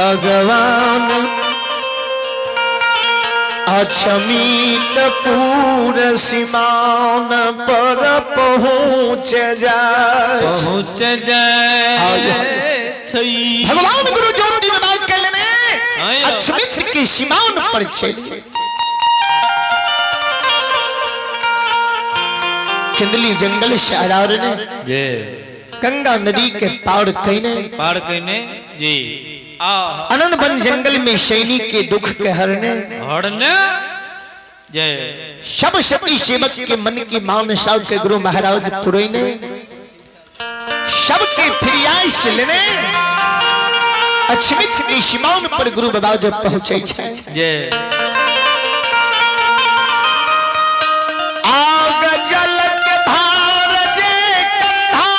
भगवान अक्षमित पूर सीमान पर पहुँच जाए भगवान गुरु ज्योति में बात कर लेने अक्षमित की सीमान पर चले किंदली जंगल से आरार ने गंगा नदी के पार कहने जी अनंत बन जंगल में सैनिक के दुख के हरने जय सब सती सेवक के मन की मानसा के गुरु महाराज पुरैने सबके फिरियास लेने अक्षमित की सीमान पर गुरु बाबा जब पहुंचे छे जय आग जल के भार जे कंधा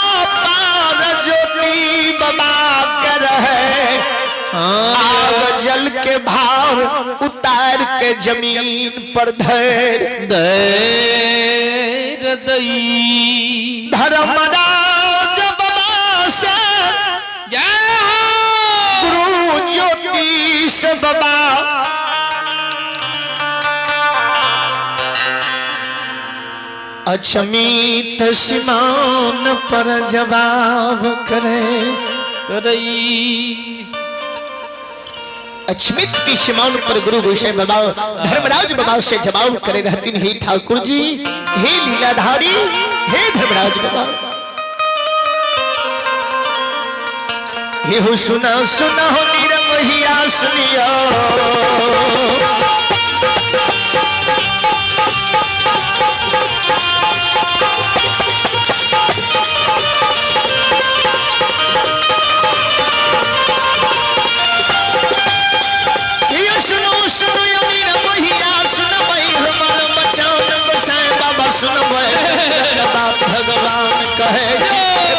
पार ज्योति बाबा के रहे आग जल के भार उतार के जमीन पर धैर धर्मराज बाबा से गुरु ज्योति से बाबा अक्षमित सीमान पर जवाब करे अक्षमित की सीमान पर गुरु गोसाई बाबा धर्मराज बाबा से जवाब करे रहती हे ठाकुर जी हे लीलाधारी हे धर्मराज बाबा हे हो सुना सुना हो निरमहिया सुनियो भगवान कहे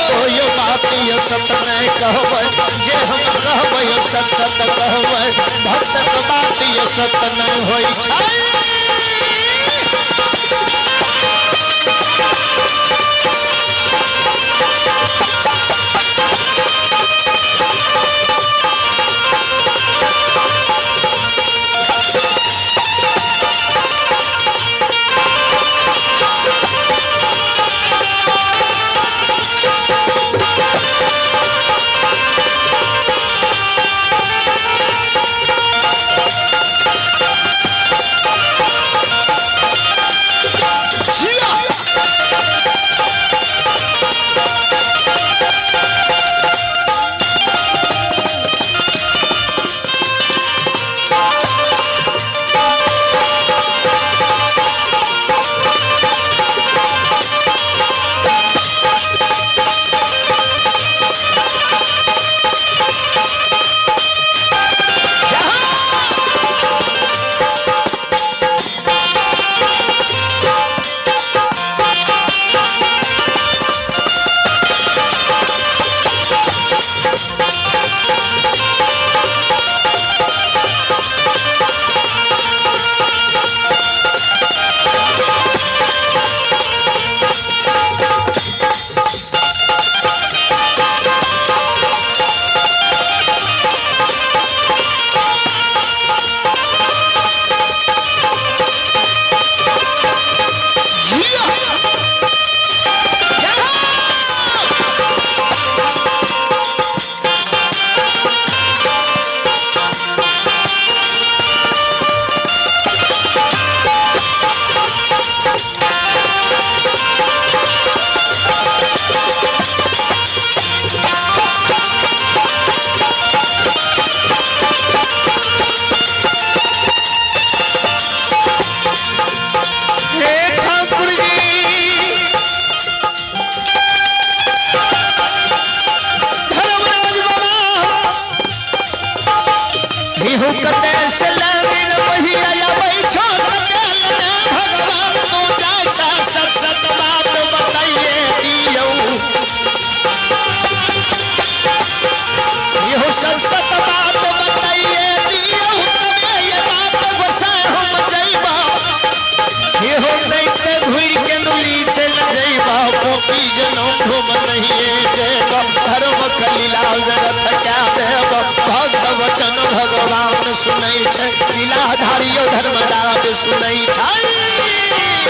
कोई बात ये सत नहीं कहबै जे हम कहबै सत सत कहबै भक्त के बात ये सत नहीं होई छै घूम नहीं धर्म कलीला जगत क्या देव भक्त वचन सुनै छै लीलाधारियो धर्मराज सुनै छै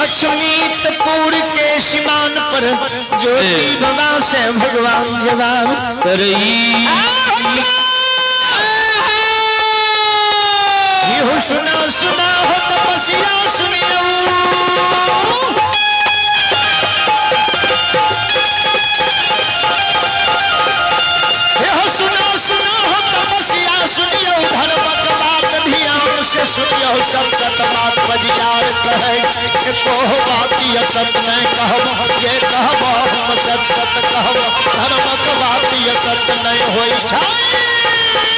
अक्षमीतपुर के सीमान पर ज्योति बाबा से भगवान जवाब हो सुना सुना हो तपस्या सुनियो हो सुना सुना हो तपस्या सुनियो धर्मक बात ध्यान से सुनियो सत सत बात बजियार कहे एको बात ये सत नहीं कहब ये कहब हम सत सत कहब धर्मक बात ये सत नहीं होई छै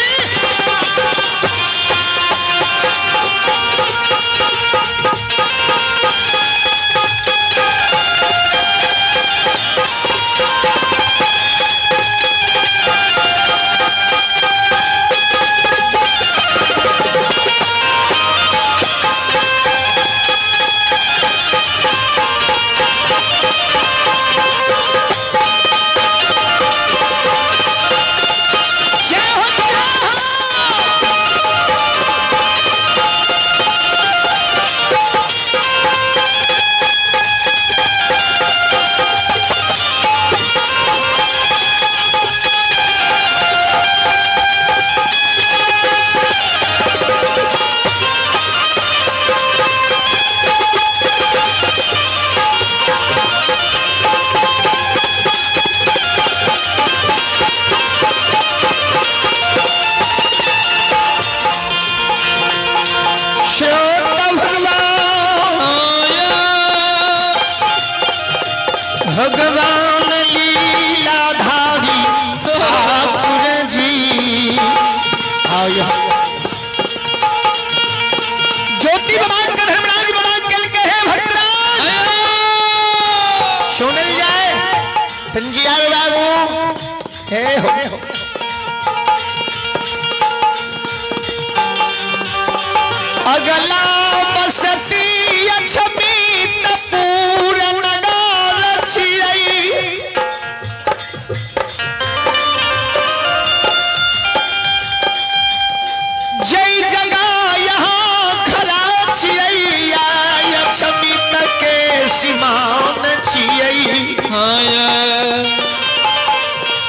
भगवान लीलाधारी ठाकुर जी ज्योति भगवान का धर्मराज भगवान के है भक्तराज सुनल जाए पंजियार बाबू हे हो अगला बसती अक्षमीतपुर नगर छियै जय जगह यहाँ खड़ा छियै अक्षमीत के सीमान छियै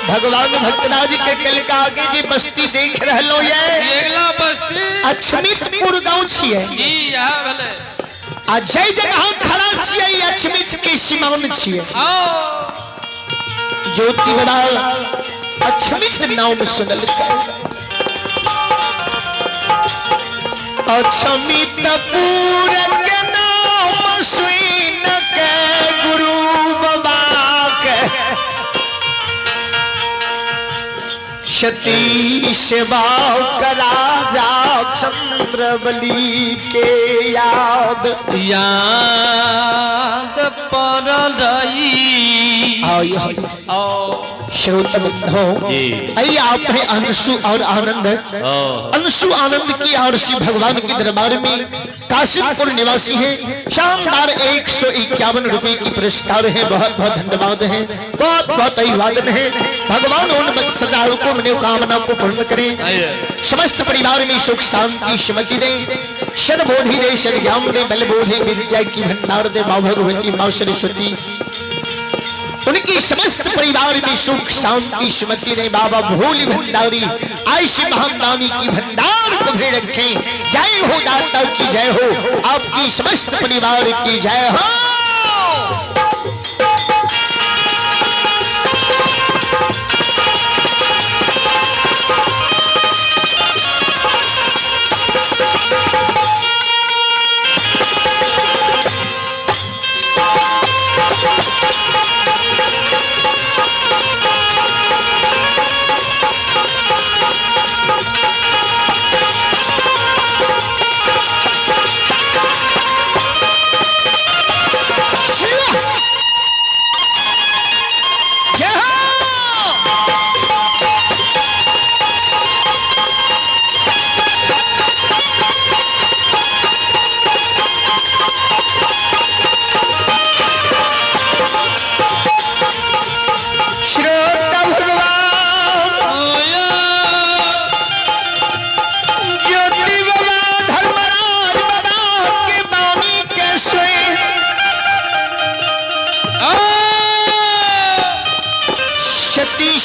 भगवान भक्तराज के कल का आगे जी बस्ती देख रहलो ये बस्ती अक्षमीतपुर गांव छियै आ जय जगह खड़ा छियै अक्षमित के सीमान छियै ज्योति बड़ा अक्षमित नाम सुनल अक्षमित पूरक नाम सुइन के गुरु बाबा के सती सेवा करा जा चंद्रबली के याद याद पर रही श्रोता बंधो आइए आप है अंशु और आनंद अंशु आनंद की और श्री भगवान के दरबार में काशिमपुर निवासी है शानदार 151 रुपए की पुरस्कार है बहुत बहुत धन्यवाद है बहुत बहुत अभिवादन है भगवान उन सदाओं को मनोकामना को पूर्ण करें समस्त परिवार में सुख शांति सुमति दे सद्बोधि दे सद्ज्ञान दे बलबोधि विद्या की भंडार दे मां भगवती मां सरस्वती उनकी समस्त परिवार में सुख शांति सुमति दे बाबा भोली भंडारी आयशी महादानी की भंडार को भी रखें जय हो दाता की जय हो आपकी समस्त परिवार की जय हो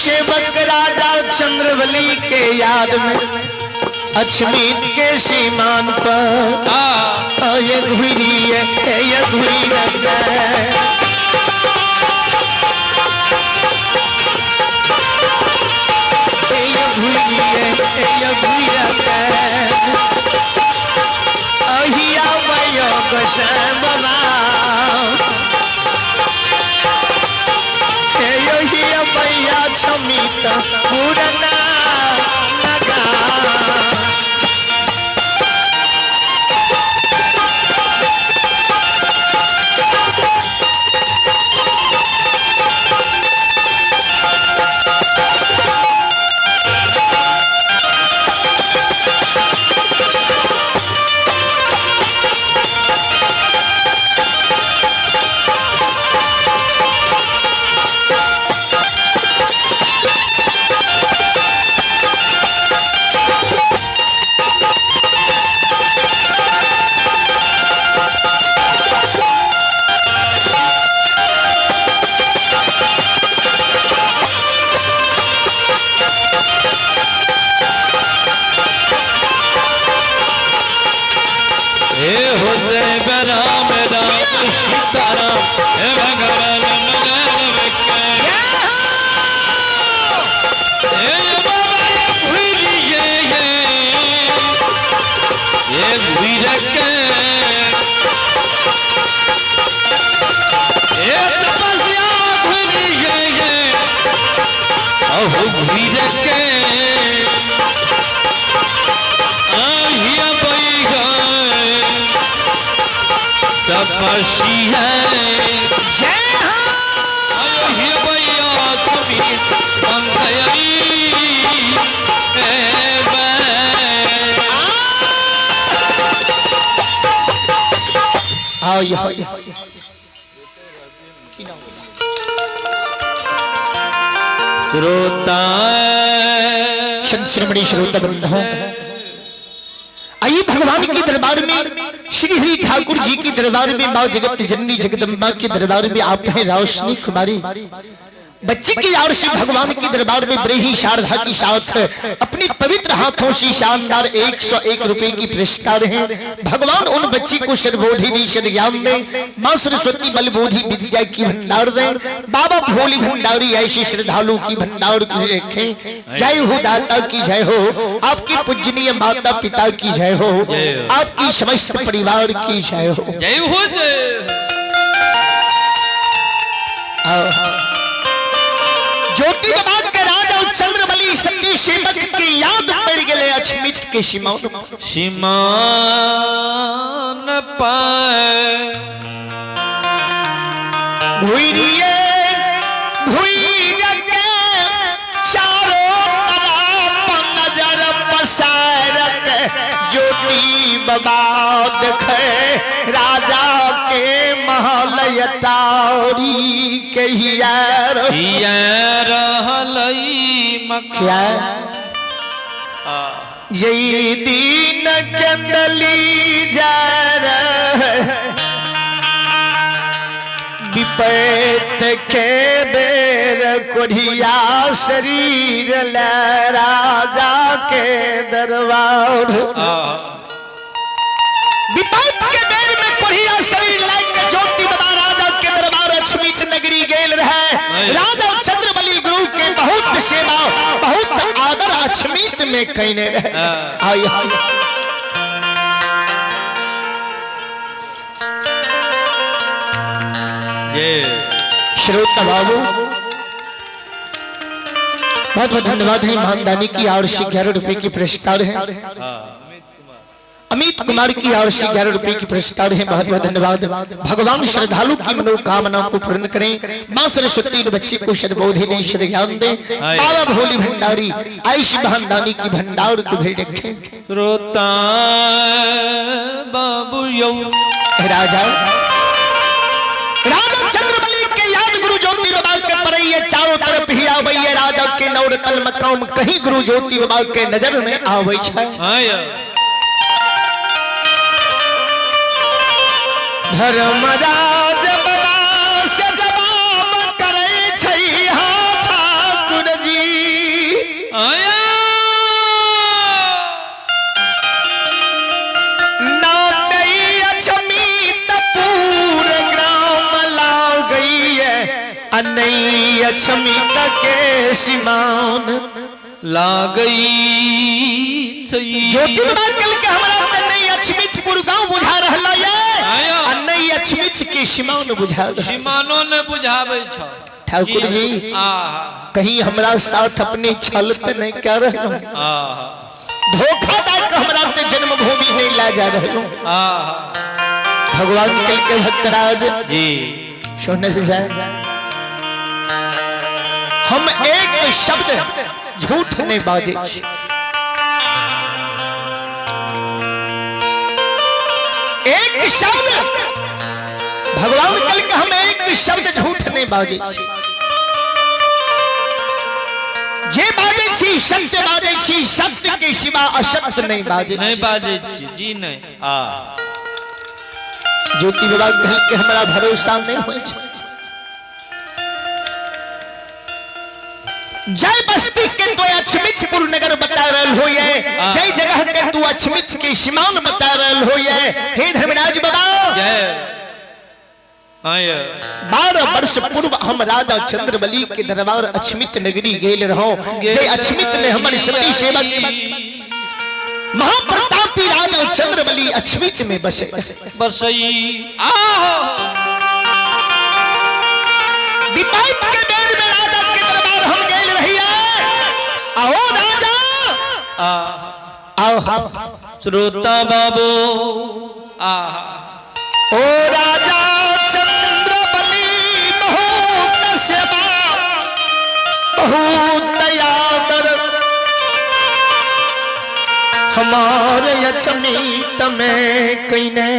सेवक राजा चंद्रवली के याद में अछमीत के सीमान पर ये घुरी ये अहिया वयोग श्यामला मैया छमित पुरना राम राम सीताराम हे भगवान तपस्या श्रोता श्रमणी श्रोता बंधु आइए भगवान के दरबार में श्री हरि ठाकुर जी के दरबार में मां जगत जननी जगदम्बा के दरबार में आप हैं रोशनी कुमारी बच्ची की ओर से भगवान के दरबार में ब्रेही शारदा की साथ अपनी पवित्र हाथों से शानदार 101 रुपए की पुरस्कार है। भगवान उन बच्ची को सद्बुद्धि दी, सद्ज्ञान दे। मां सरस्वती बलबुद्धि विद्या की भंडार दे। बाबा भोली भंडारी ऐसे श्रद्धालु की भंडार रखें। जय हो दाता की जय हो, आपकी पूजनीय माता पिता की जय हो, आपकी समस्त परिवार की जय हो। जय हो ज्योति बाबा के राजा चंद्रबली सती सेवक की याद पड़ गए अछमित के सीमान पाए भुइरिए भुइर के चारों तरफ नजर पसार के ज्योति बाबा देखे राजा के महल टारी के क्या जई दीन कंदली जा विपैत के बेर कोढ़िया शरीर ले राजा के दरबार। विपैत के बेर में कोढ़िया शरीर लाके ज्योति बाबा राजा के दरबार अछमित नगरी गेल रहे। राजा चंद्रबली गुरु के बहुत सेवा बहुत आदर अछमित में कहने रहे। आई श्रोता बाबू बहुत बहुत धन्यवाद है। ईमानदानी की ओर से 11 रुपए की पुरस्कार है। अमित कुमार की ओर से 11 रुपए की पुरस्कार है। बहुत बहुत धन्यवाद। भगवान श्रद्धालु की मनोकामना को पूर्ण करें। मां सरस्वती बच्ची को सद्बुद्धि दे, सद्ज्ञान दे। बाबा भोली भंडारी आयुष बहानदानी की भंडार को भी रखें। रोता बाबू राजा राजा चंद्रबली के याद गुरु ज्योति बाबा के परैये चारों तरफ ही आवे। राजा के नौरतल मकाम कहीं गुरु ज्योति बाबा के नजर में आवे छै। धर्मराज बाबा से जवाब करे छै ठाकुर जी। अछमित के सीमान ला गई ज्योति बाबा कल के हमरा नहीं अछमितपुर गांव बुझा रहला ये नहीं अछमित के सीमान बुझा सीमानो ने बुझावे छ। ठाकुर जी कहीं हमरा साथ अपने छल त नहीं कर रहलो, धोखा दे के हमरा ते जन्मभूमि नहीं ला जा रहलो। भगवान कल के भक्तराज जी सुनने से जाए हम एक शब्द झूठ नहीं बाजे। एक शब्द भगवान कल के हम एक शब्द झूठ नहीं बाजे। जे बाजे छी सत्य बाजे छी, सत्य के सिवा असत्य नहीं बाजे। नहीं बाजे जी नहीं। ज्योति बाबा कल के हमारा भरोसा नहीं हो। जय बस्ती के तो अछमितपुर नगर बता रहल हो ये, जय जगह के तू अछमित के सीमान बता रहल हो ये। हे धर्मराज बाबा 12 वर्ष पूर्व हम राजा चंद्रबली के दरबार अछमित नगरी गेल रहो। जय अछमित ने हमारे सती सेवक महाप्रतापी राजा चंद्रबली अछमित में बसे बसई। विपैत के बेर में राजा के दरबार हम गेल रहिए। आओ राजा आओ श्रोता बाबू ओ राजा चंद्रबली बहुत सेवा बहुत दयादर हमारे अछमित में कईने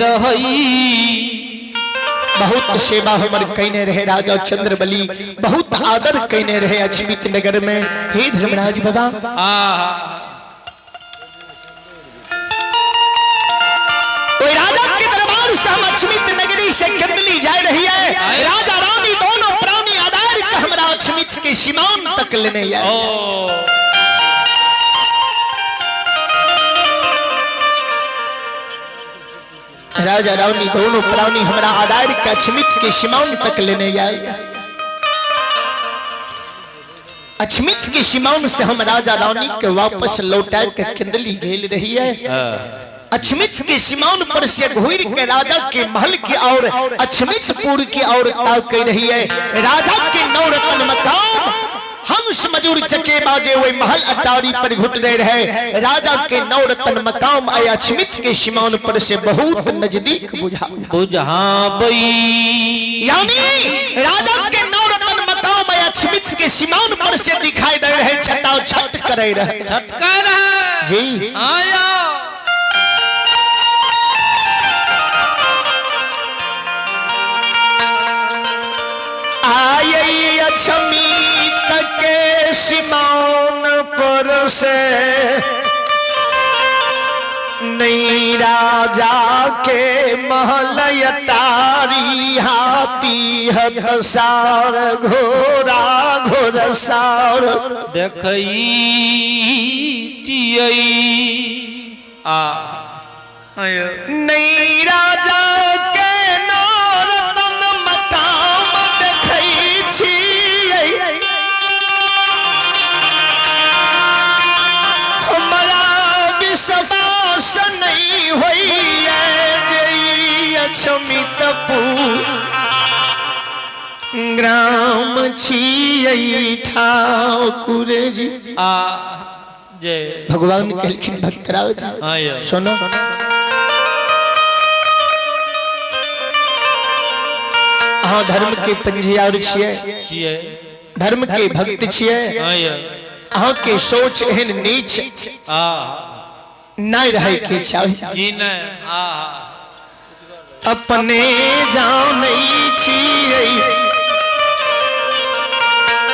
रही। बहुत सेवा हमर कहने रहे राजा चंद्रबली, बहुत आदर कहने रहे अछमित नगर में। हे धर्मराज बाबा कोई राजा के दरबार से हम अछमित नगरी से कंदली जा रही है। राजा रानी दोनों प्राणी तक लेने आए। ओ राजा रानी दोनों प्राणी हमारा आधार के अछमित के सीमाओं तक लेने आए। अछमित की सीमाओं से हम राजा रानी के वापस लौटा के किंदली घेल रही है। अछमित की सीमाओं पर से घूर के राजा के महल की और अछमितपुर की ओर ताक रही है। राजा के नवरत्न मकाम हंस मजूर चके बाजे हुए महल अटारी पर घुट रहे। राजा के नवरत्न मकाम आया अछमित के सीमाओं पर से बहुत नजदीक बुझा यानी राजा के नवरत्न मकाम आया अछमित के सीमाओं पर से दिखाई दे रहे। छटा छट करे रहे जी आया आये अछमित के सीमाओं पर से नई राजा के महल अटारी हाथी हथसार घोड़ा घोड़सार देखई चियई आ आया नई राजा के नवरत्न मकाम देखई छियै। हमरा विश्वास नहीं होइए जे अछमितपुर ग्राम छियै ठाकुर जी। आ जय भगवान कहलखिन भक्तराज जी आया सुनो अहाँ धर्म के पंजियार छियै, चियै धर्म के भक्त छियै। आया अहाँ के सोच एहन नीच आ नहीं रहे के चाहिए। जी ने आ अपने जानै छियै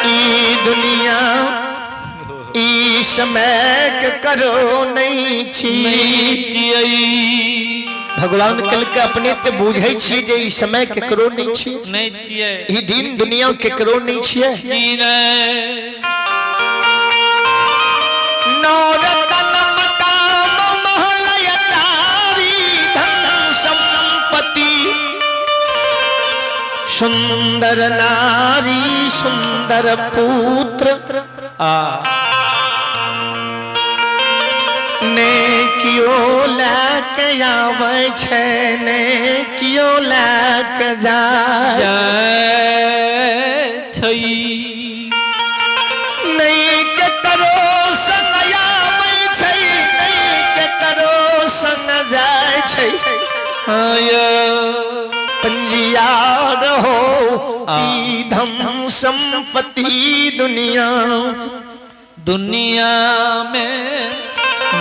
ई दुनिया ई समय के करो नहीं छी। चियई भगवान कल के अपने ते बुझै छी जे ई समय के करो नहीं छी। नहीं चियै ई दिन दुनिया के करो नहीं छियै। जी ने नवरत्न मकाम महल अटारी धन संपत्ति सुंदर नारी सुंदर पुत्र आ ने कियो लाके आवे छै ने कियो लाके जाय जय छई नहीं के करो संग आवे छै नहीं के करो संग जाय छै। आया पंजियार हो ई धन संपत्ति दुनिया दुनिया में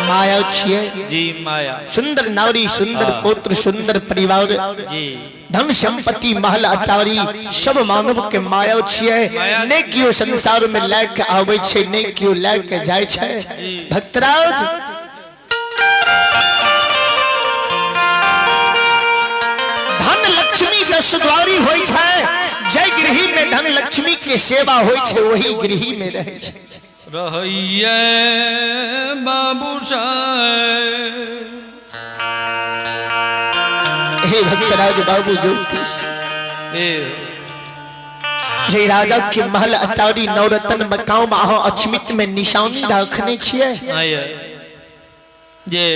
माया छियै। जी माया सुंदर नारी सुंदर पुत्र सुंदर परिवार जी धन संपत्ति महल अटारी सब मानव के माया छियै। ने कियो संसार में लाके आवे छै ने कियो लाके जाय छै। भक्तराज धन लक्ष्मी दस द्वारी होय छै। जय गृही में धन लक्ष्मी के सेवा होय छै वही गृही में रहे छै। रहिए बाबू साहेब हे भक्तराज बाबू ज्योतिष ए जे राजा के महल अटारी नवरत्न मकाम अहाँ अछमित में निशानी रखने छियै। आया जे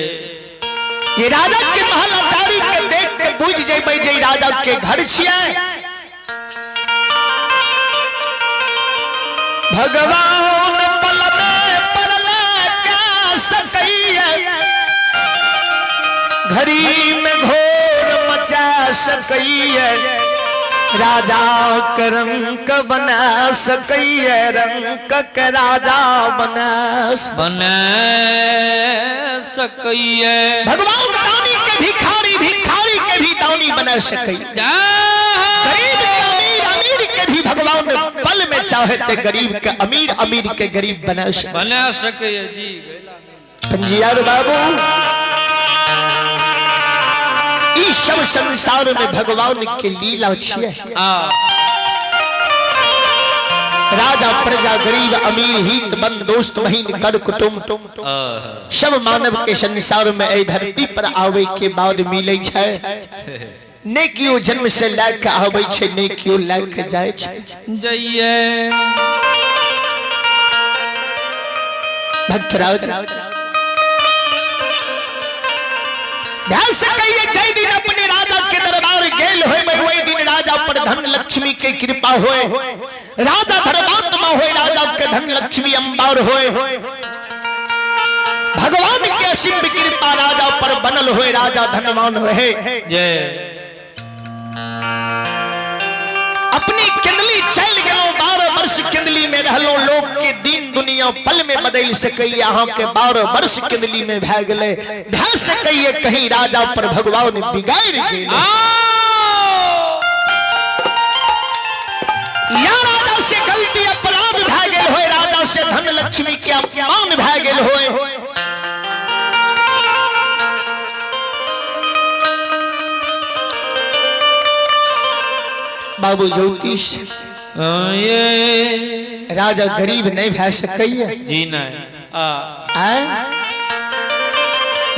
ये राजा के महल अटारी के देख के बुझ जेबै जे राजा के घर छियै। भगवान पल में परले का सकैया घड़ी में घोर मचा सकैया राजा के रंग बना सकैया रंग के राजा बना बने सकैया भगवान दानी के भिखारी भिखारी के भी दानी बना सकैया। गरीब के अमीर अमीर के भी भगवान पल में चाहे ते गरीब के अमीर अमीर के गरीब बना सकैया जी पंजियार बाबू ई सब संसार में भगवान के लीला छियै। राजा प्रजा गरीब अमीर हित बंद दोस्त महीन कर कुटुम सब मानव के संसार में ए धरती पर आवे के बाद मिले छै नेकियो जन्म से लाके आवे छै नेकियो लाके जाय छै जइए भक्तराज ध्यान से कहिए जय दिन अपने राजा के दरबार गेल होय वही दिन राजा पर धन लक्ष्मी के कृपा होय राजा धर्मात्मा होय राजा के धन लक्ष्मी अंबार होय भगवान के असीम कृपा राजा पर बनल होय राजा धनवान रहे जय अपनी किंदली चल गयो 12 वर्ष किंदली में रहलो लोग के दिन दुनिया पल में बदल सके यहाँ के 12 वर्ष किंदली में भै गले ध्यान से कहिए कहीं राजा पर भगवान बिगाड़ गेल या राजा से गलती अपराध भै गेल होय राजा से धन लक्ष्मी के अपमान भै गेल होय बाबू ज्योतिष ये राजा गरीब नहीं भै सकैया जी नहीं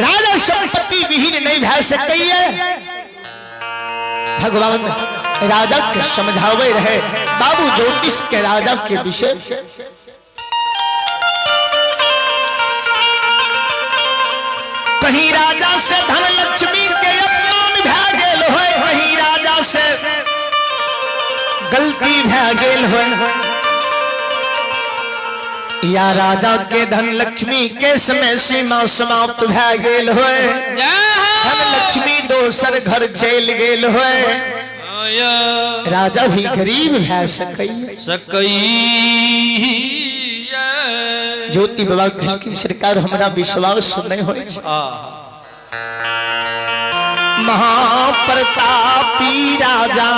राजा संपत्ति विहीन नहीं भै सकैया भगवान राजा के समझावे रहे बाबू ज्योतिष के राजा के विषय कहीं राजा से धन लक्ष्मी के अपमान भै गेल होय कहीं राजा से गलती भै गेल होय या राजा के धन लक्ष्मी के समय सीमा समाप्त भै गेल होय धन लक्ष्मी दोसर घर चल गेल होय राजा भी गरीब भै सकैया ज्योति बाबा कहलखिन सरकार हमरा विश्वास नहीं होय छै महाप्रतापी राजा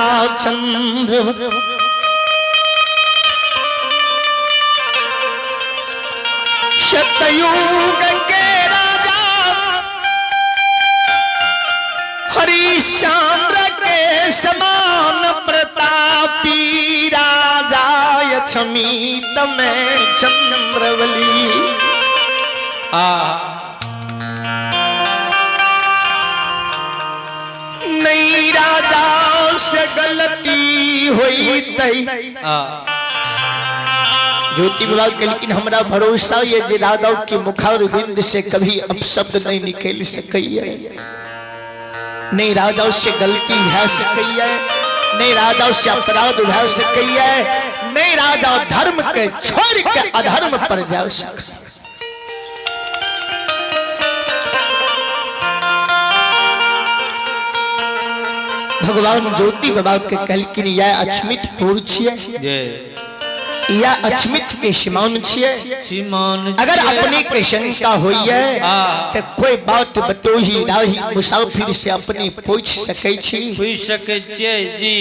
चंद्र सतयुग के राजा हरिश्चंद्र के समान प्रतापी राजा यक्षमीत में चंद्रवली नहीं राजा से गलती हुई तई ज्योति बाबा के लेकिन हमरा भरोसा ये जे राजा के मुखार बिंद से कभी अपशब्द नहीं निकल सकैया नहीं राजा से गलती भै सकैया नहीं राजा से अपराध भै सकैया नहीं राजा धर्म के छोड़ के अधर्म पर जा सक भगवान ज्योति बाबा के कहलखिन या अक्षमित पुर छियै या अक्षमित के श्रीमान छियै अगर अपने के शंका होइए तो कोई बात बटोही राही मुसाफिर से अपने पूछ सकै छी जी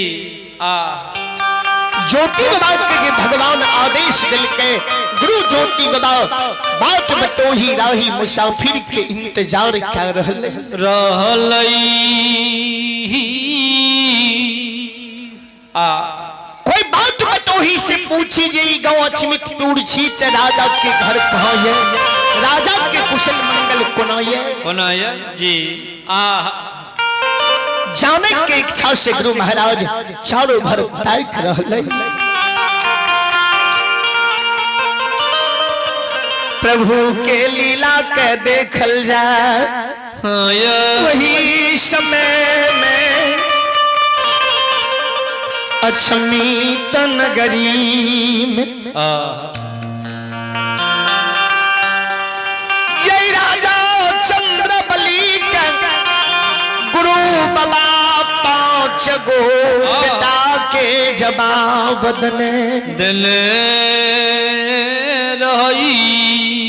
ज्योति बाबा के भगवान आदेश दिल के गुरु ज्योति बाबा बात बटोही राही मुसाफिर के इंतजार कर रहल कोई बात बटोही से पूछी जे गाँव अक्षमित टूर छी ते राजा के घर कहाँ है राजा के कुशल मंगल कोना है जी जाने के इच्छा से गुरु महाराज चारों भर ताक रहले प्रभु के लीला के देखल जाए वही समय में अक्षमित नगरी में जय राजा चंद्रबली के गुरु बाबा 5 गो पिता के जवाब दने रही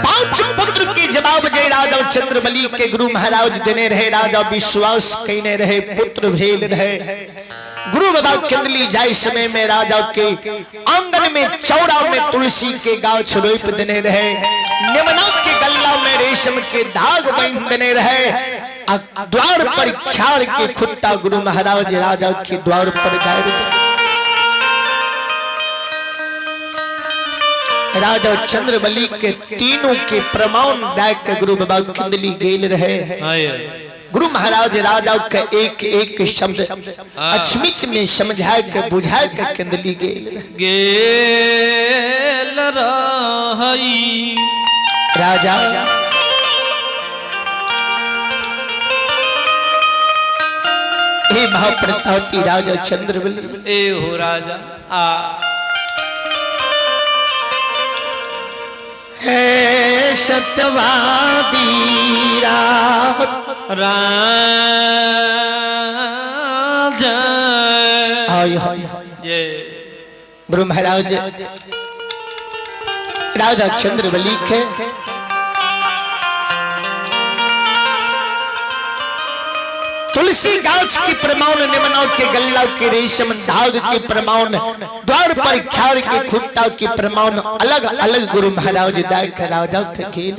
5 पुत्र के जवाब जय राजा चंद्रबली के गुरु महाराज देने रहे राजा विश्वास कहने रहे पुत्र भेल रहे गुरु बाबा किंदली जाय समय में राजा के आंगन में चौरा में तुलसी के गाछ रोप देने रहे निमना के गल्ला में रेशम के धाग बांध देने रहे द्वार पर ख्यार के खुट्टा गुरु महाराज राजा के द्वार पर गाड़ राजा चंद्रबली के तीनों के प्रमाण दाय के गुरु बाबा किंदली गेल रहे। गुरु महाराज राजा के एक एक शब्द अक्षमित में समझाए के बुझाए के किंदली गेल रही। राजा हे महाप्रतापी राजा चंद्रबली, ए हो राजा आ हे सत्यवादी राजा ये गुरु महाराज राजा चंद्रबली के तुलसी गाछ की प्रमाण निमनौ के गल्ला के रेशम धाग के प्रमाण द्वार पर ख्यार के खुट्टा के प्रमाण अलग अलग गुरु महाराज दाय के राजा के खेल।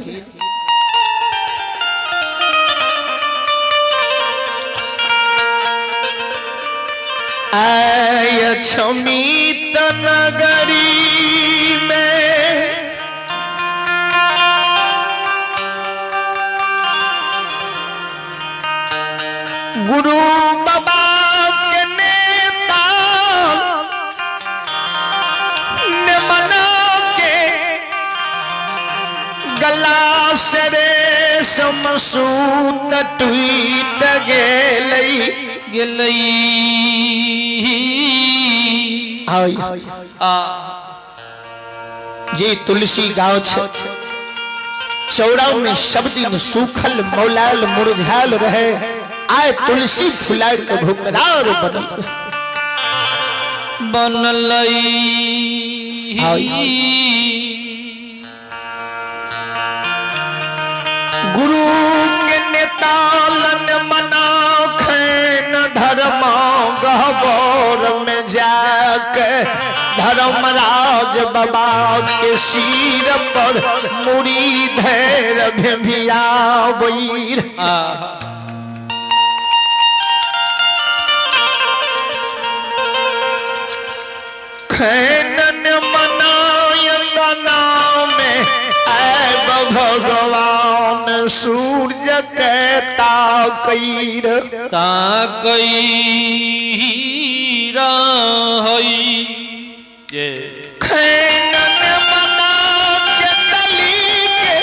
आय छमित नगरी में गुरु बाबा के नेता ने मना के गला से रेशम सूत टूट गेलई। जी तुलसी गाछ चौड़ा में सब दिन सूखल मौलाल मुरझाल रहे, आए तुलसी फुलाए के भुकरार बनलई। गुरु के नेतालन मना खैन धर्म गहबर में जाके धर्मराज बाबा के सिर पर मुड़ी धैर भेभिया बैर। खैनन मनायन नाम में ऐब भगवान सूर्य के ताकईर खैनन मना के दली के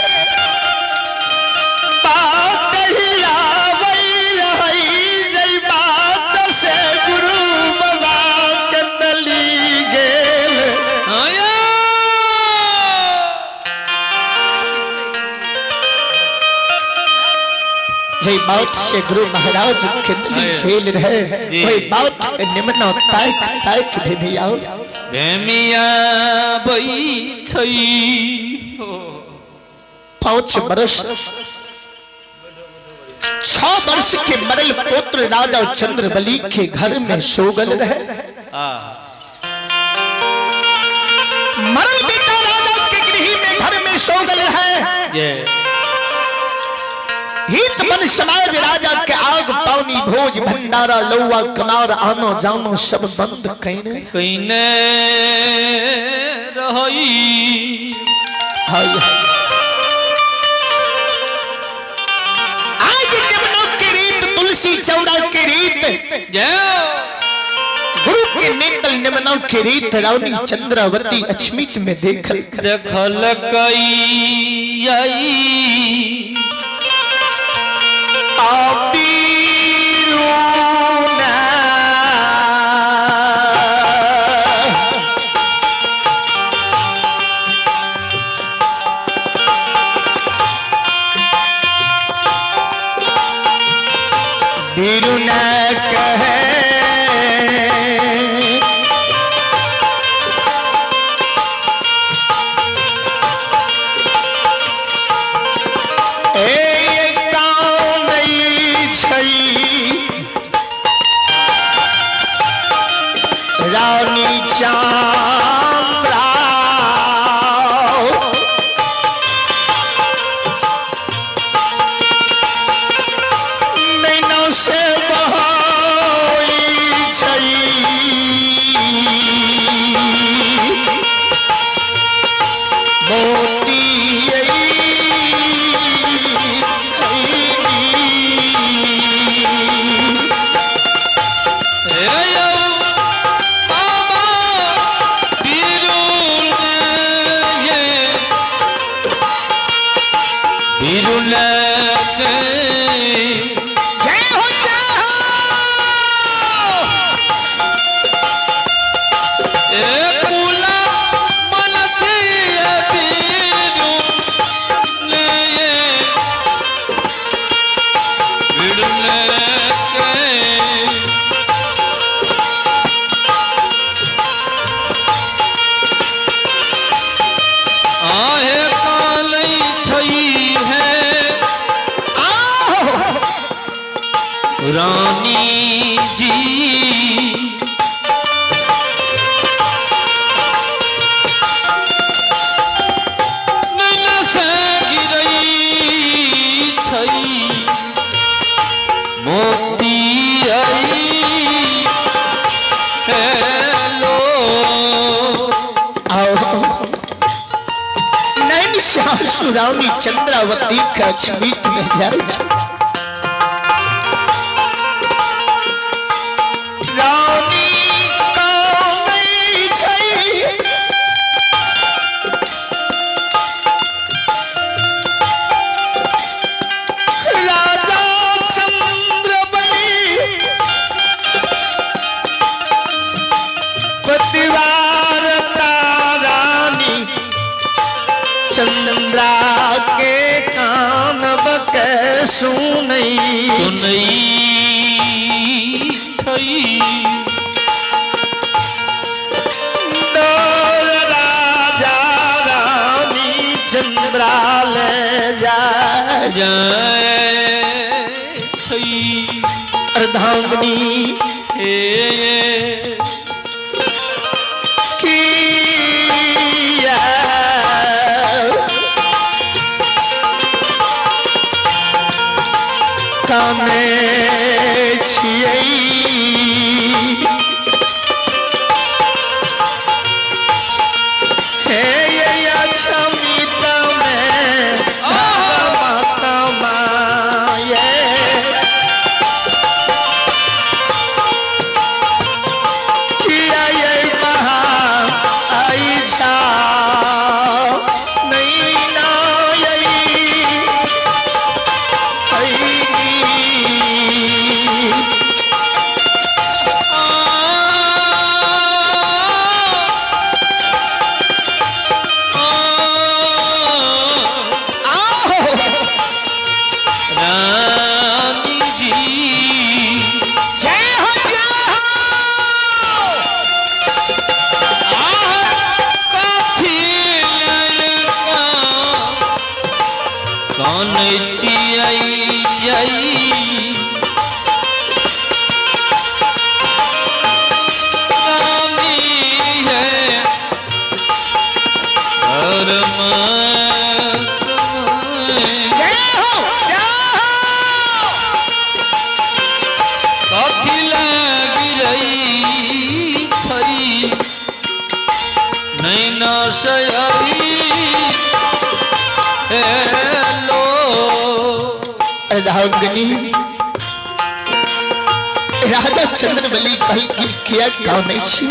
बात ही आवई रही। जय बात से गुरु बाबा के दली गेल। जय बात से गुरु महाराज कितनी खेल रहे, वही बात के निमनो ताक ताक भेमिया भेमिया बैठई। 5 वर्ष 6 वर्ष के मरल पुत्र राजा चंद्रबली के घर में सोगल रहे। मरल बेटा राजा के गृह में घर में सोगल है। हित मन समाज राजा के आग पानी भोज भंडारा लौआ कनार आनो जानो सब बंद कईने रही। आज निमनों की रीत तुलसी चौड़ा की रीत गुरु के नेतल निमनों की रीत रानी चंद्रावती अचमित में देखल कई बिरुना कहे रानी चामराव नैनों से बहाई छई। सुरावनी चंद्रावती के अचमीत में जाए छे। रानी कामई छै राजा चंद्रबली पतिवारता रानी चंद्रा के कान बके सुनई डोर राजा रानी चंद्रा ले जाए अर्धांगिनी काने छियै हे ये अछमीत में माता माये किया ये महा आई छा नहीं ना अर्धांगिनी राजा चंद्रबली कल की किया गाँव नहीं छी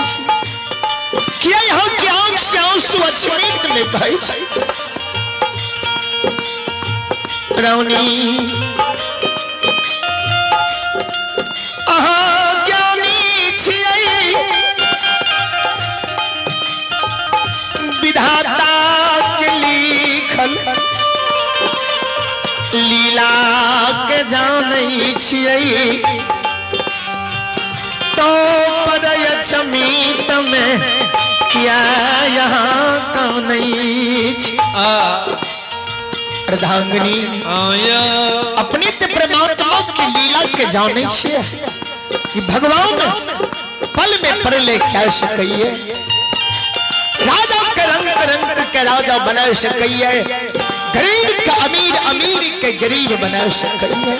किया यहाँ की आंख से आंसू अचमीत में बहे छे रानी अहाँ ज्ञानी छियै विधाता के लिखल लीला के जानै छियै तो पदय अचमीत में किया यहाँ कौनै छी अर्धांगिनी अपनी ते परमात्मा की लीला के जाने छिए कि भगवान पल में परले क्या सकइए राजा के रंग के राजा बना सकइए गरीब का अमीर अमीर के गरीब बना सकइए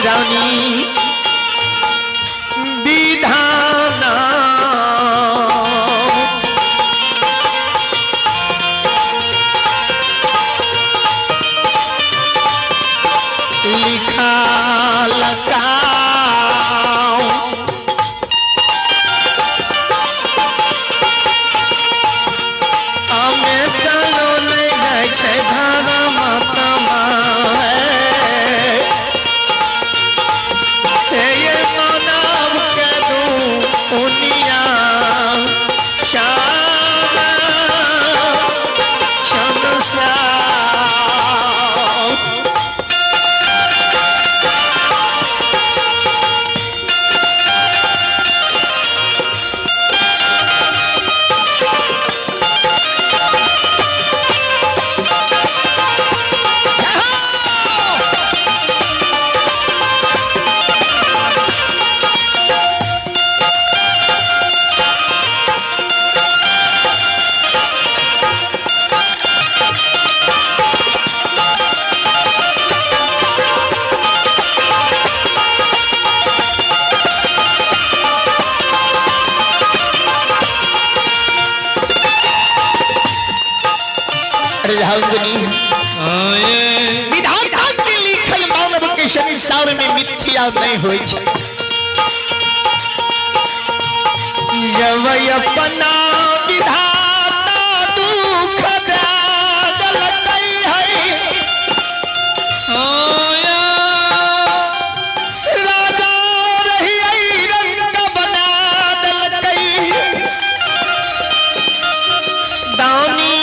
रानी विधाना लिखा लगाओ हमें चलो नहीं जाए छे धारा माता माँ अर्धांगिनी विधाता के लिखल मानव के संसार में मिथ्या नहीं होय छै। जब अपना विधाता दुख दल कई है राजा रही रंग बना दल कई दानी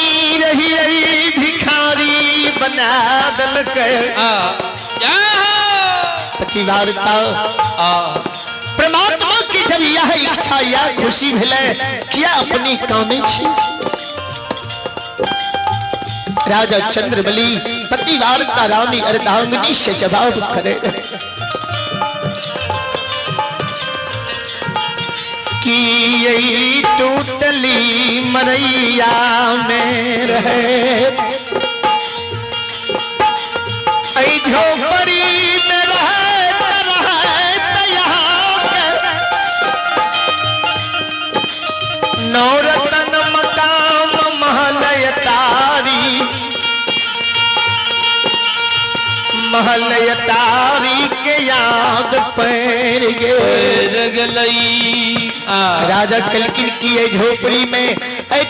रही भिखारी बना दल कई पतिवार्ता परमात्मा की जब यह इच्छा या खुशी भेले किया अपनी कामे छी। राजा चंद्रबली पतिवार्ता रानी अर्धांगिनी से जवाब करे कि यही टूटली मरैया में रहे झोपड़ी में रहे नौरतन मकाम महलयतारी के याद पैर गई। राजा कलकिन की झोपड़ी में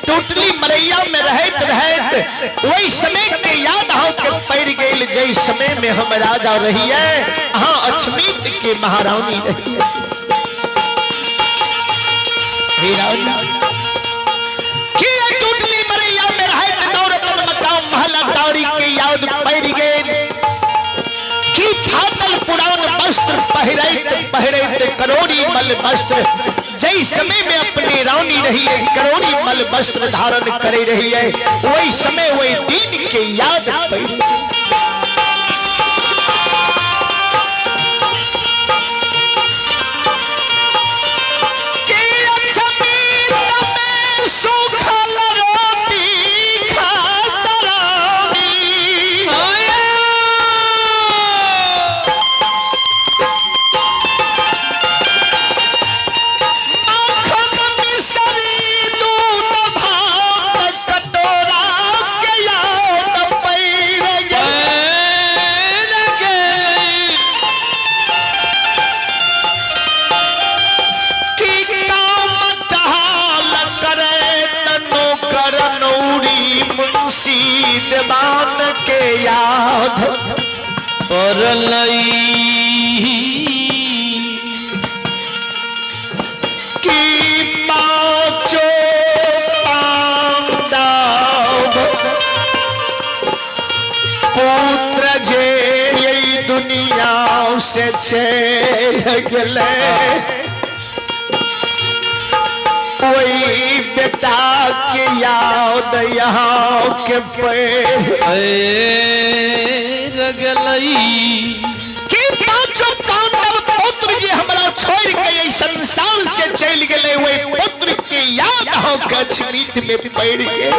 टोटली मरैया में रहत वही समय के याद हो के पैर गई। जय समय में हम राजा रही है हाँ अछमीत के महारानी रही टोटली मरैया में रहत नौरतन मकाम महलयतारी के याद पैर गई। फाटल पुरान वस्त्र पहिरैत करोड़ी मल वस्त्र जय समय में अपनी रानी रही है करोड़ी मल वस्त्र धारण करे रही है वही समय वही दिन के याद पड़ी। देवान के याद और की पाँचों पांडव पुत्र जे यही दुनिया से चल गए कोई बेटा के याद यहाँ के कि पांचों पांडव पुत्र जी हमारा छोड़ के ये संसार से चल गए वही पुत्र के याद हो के छीत में पड़ गए।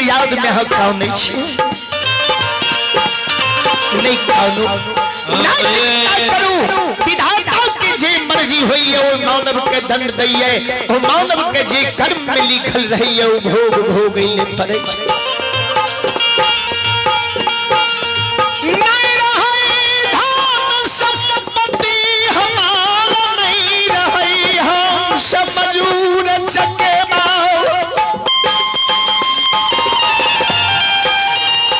याद में हक नहीं नहीं करू विधाता के जे मर्जी हुई है वो मानव के दंड दैये वो मानव के जे कर्म में लिखल रही है वो भोग भोगैले पड़े नहीं रहे धन संपत्ति हमारा नहीं रहे हम सब मजूर चकेबा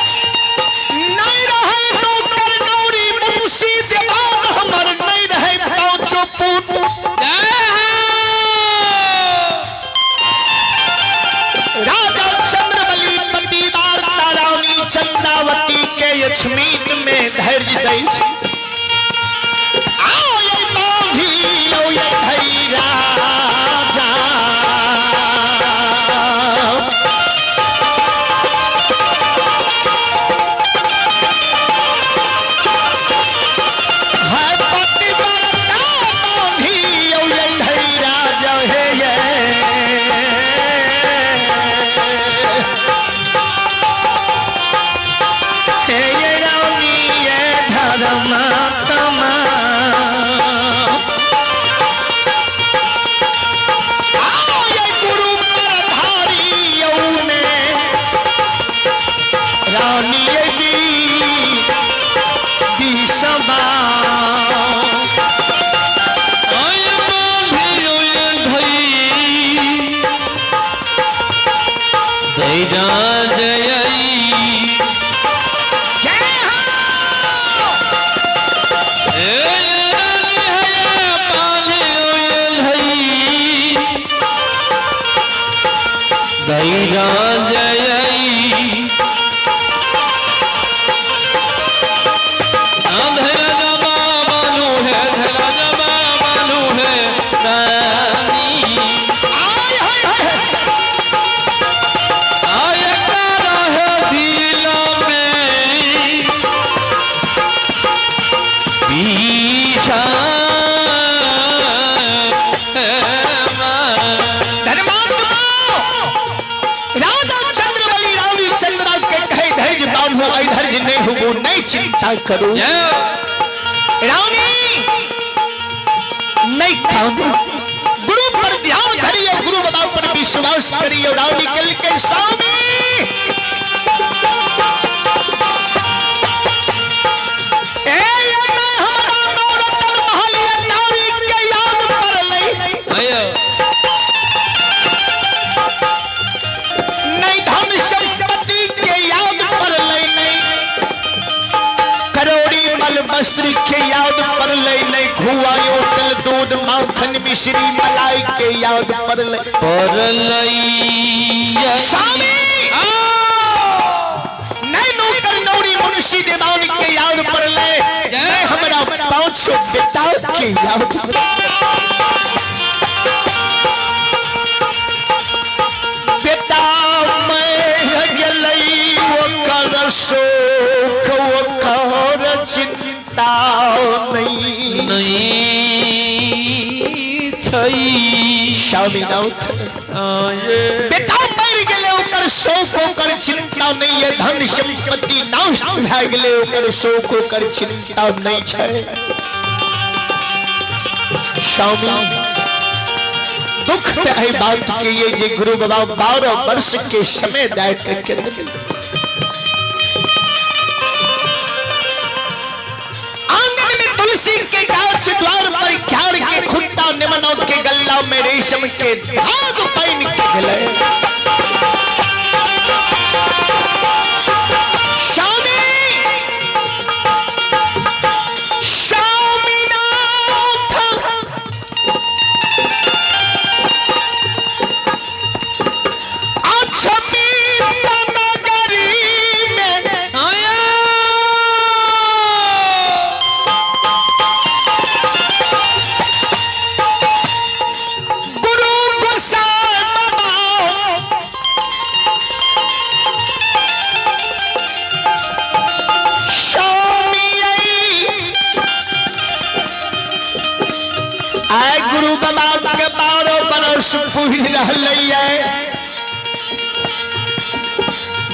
नहीं रहे नौकर नौरी मुंशी देवान हमर नहीं रहे पांचों पूत राजा चंद्रबली पतिवार तारानी चंद्रावती के यक्षमीत में धैर्य दै छी आओ ये बांधी आओ ये धैर्य राजा है पतिवार बांधी आओ ये धैर्य राजा हे ये हे ये रानी ये धर्मात्मा आओ ये गुरु परधारी यौने रानी ये दी सभा आय बांधियो ये धई दैरा जयई जय हो ए रानी है बांधियो ये धई दैरा जयई अंधेरा जमा बालू है धरा जमा बालू है रानी आय हाय हाय आय करा है दिला में पीछा धर्मात्मा राजा चंद्रबली रानी चंद्रा के कहे धैर्य बांधो आई धैर्य नहीं हो नहीं चिंता करो रानी नहीं कांदो गुरु पर ध्यान धरिए गुरु बाबा पर विश्वास करिए रानी कल के स्वामी ए ये मैं हमारा नौरतन महलिया नारी के याद पर लई नहीं धन संपत्ति के याद पर ले नहीं करोड़ी मल वस्त्र के याद पर ले नहीं खुआ होटल दूध माखन मिश्री मलाई के याद पर ले स्वामी नहीं नौकर नौरी मुंशी देवान के याद पर ले नहीं हमारा पांचों बेटा के याद पर बेटा मैं गलई वो कर शोक वो कर चिंता नहीं नहीं छई स्वामीनाथ बेटा मर गले ओकर शोक ओकर चिंता नहीं है धन संपत्ति नाश भए गले ओकर शोक ओकर चिंता नहीं छै स्वामी दुख है बात के ये जे गुरु बाबा 12 वर्ष के समय दाय करके आंगन में तुलसी के गाछ द्वार पर क्यार के खुट्टा निमनों के गल्ला में रेशम के धाग पहन के गले गुरु बाबा के 12 बरस पूरी रहलैया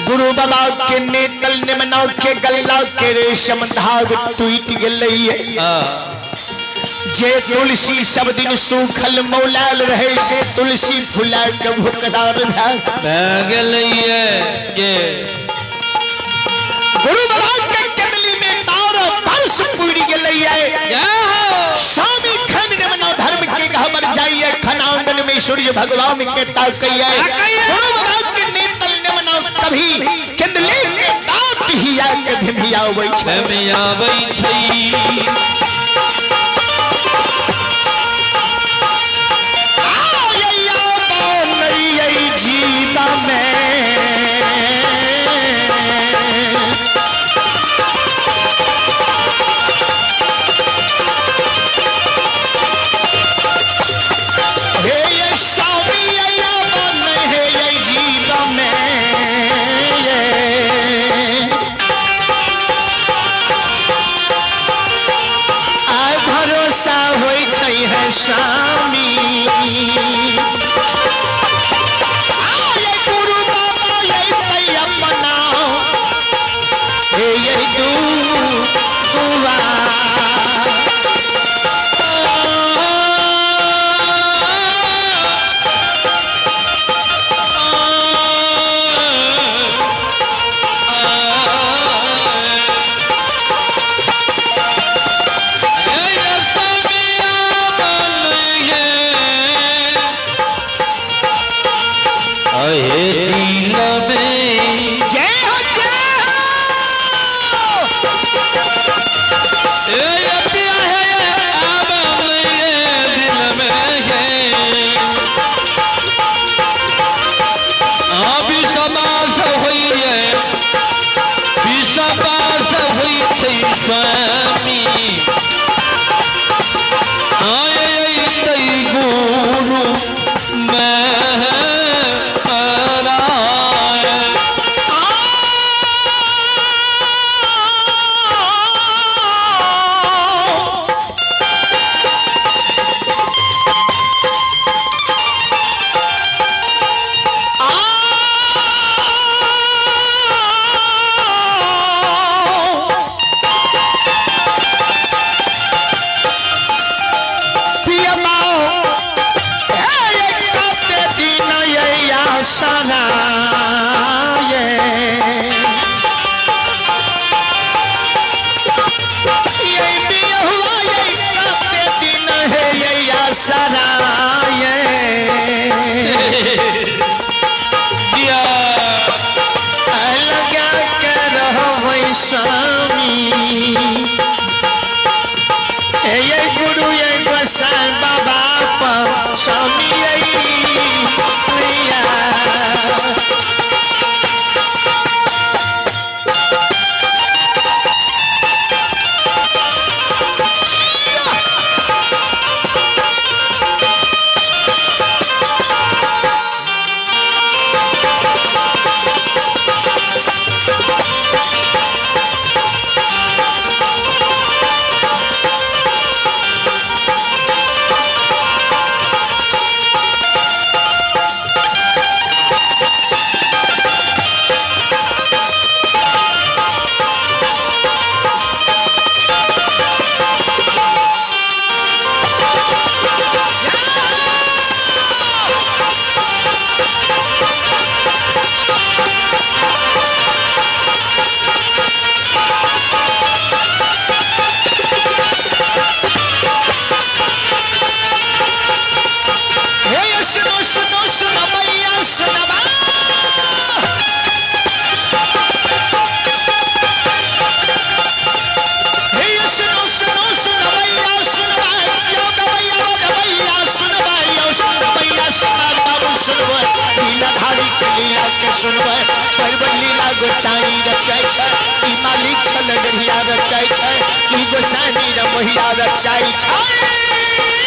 गुरु बाबा के नेतल निमनौ के गल्ला के रेशम धाग टूट गलैया जे तुलसी सब दिन सूखल मौलाल रहे से तुलसी फुला के भुकरार ये गुरु महाराज के केतली में तार वर्ष पूरी गए स्वामी खन ने धर्म के घबर जाइए खनांगन में सूर्य भगवान के ताकइए गुरु महाराज के नेतल ने मना कभी केतली के दांत ही आके भिमियावै छै जीता में हे ये स्वामी अया बन है ये जीता में आय भरोसा होई छै है स्वामी स्वामी गुरु सुनबै परवर लीला गोसाई रचाई छै ई मालिक छल गढ़िया रचाई छै ई गोसाई रे मोहिया रचाई छै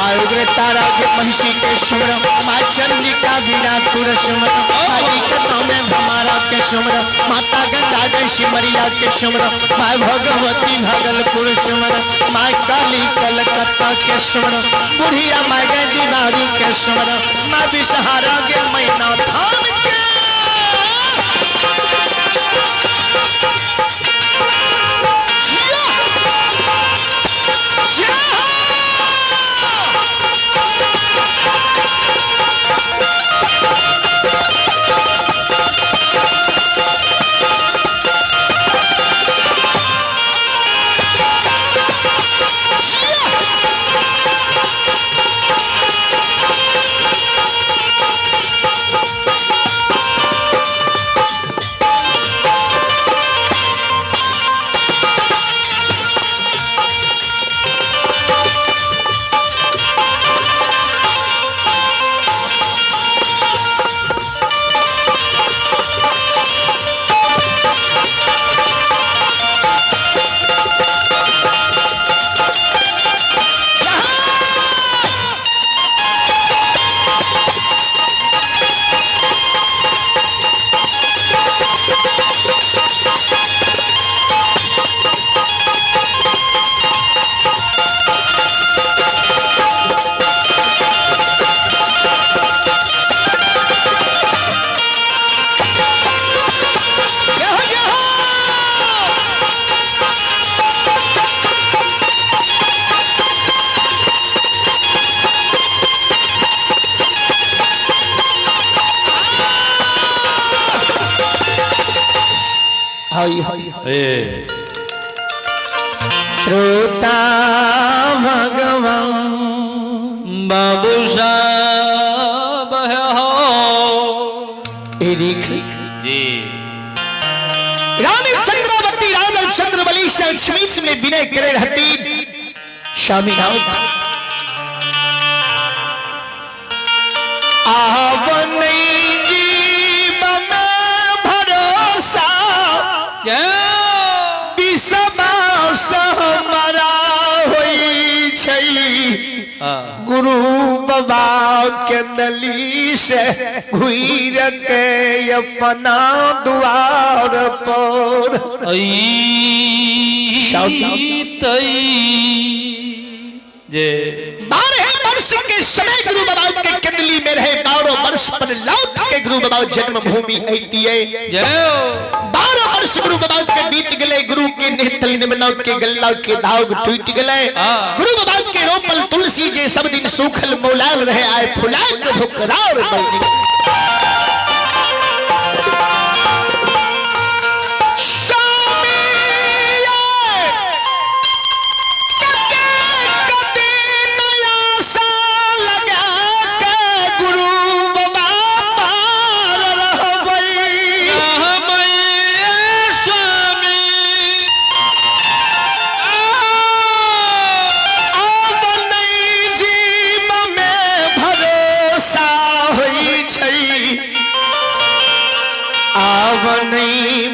माँ उग्र तारा के महिषी के सुमर माँ चंडिका विराटपुर सुमर माई कथों में भमारा के सुमर माता गंगा जय सिमरिया के सुमर माँ भगवती भागलपुर सुमर माँ काली कलकत्ता के सुमर बुढ़िया माँ गंदी बारू के सुमर माँ बिसहारा के मैना धाम के श्रोता भगवान बाबू साहब हो देख जी रानी चंद्रावती राजा चंद्रबली से स्मित में विनय करे रहती स्वामीनाथ आव नहीं जीव में भरोसा विश्वास हमारा होई छै गुरु बाबा के नली से घुर के अपना द्वार पर जे 12 वर्ष के समय गुरु बाबा के कंदली में रहे 12 वर्ष पर लौट के गुरु बाबा जन्मभूमि आती है 12 वर्ष गुरु बाबा के बीत गए गुरु के नेतल निमनौ के गल्ला के दाग टूट गए गुरु बाबा के रोपल तुलसी जे सब दिन सूखल मौलाल रहे आए फुलाए के भुकरार बलदी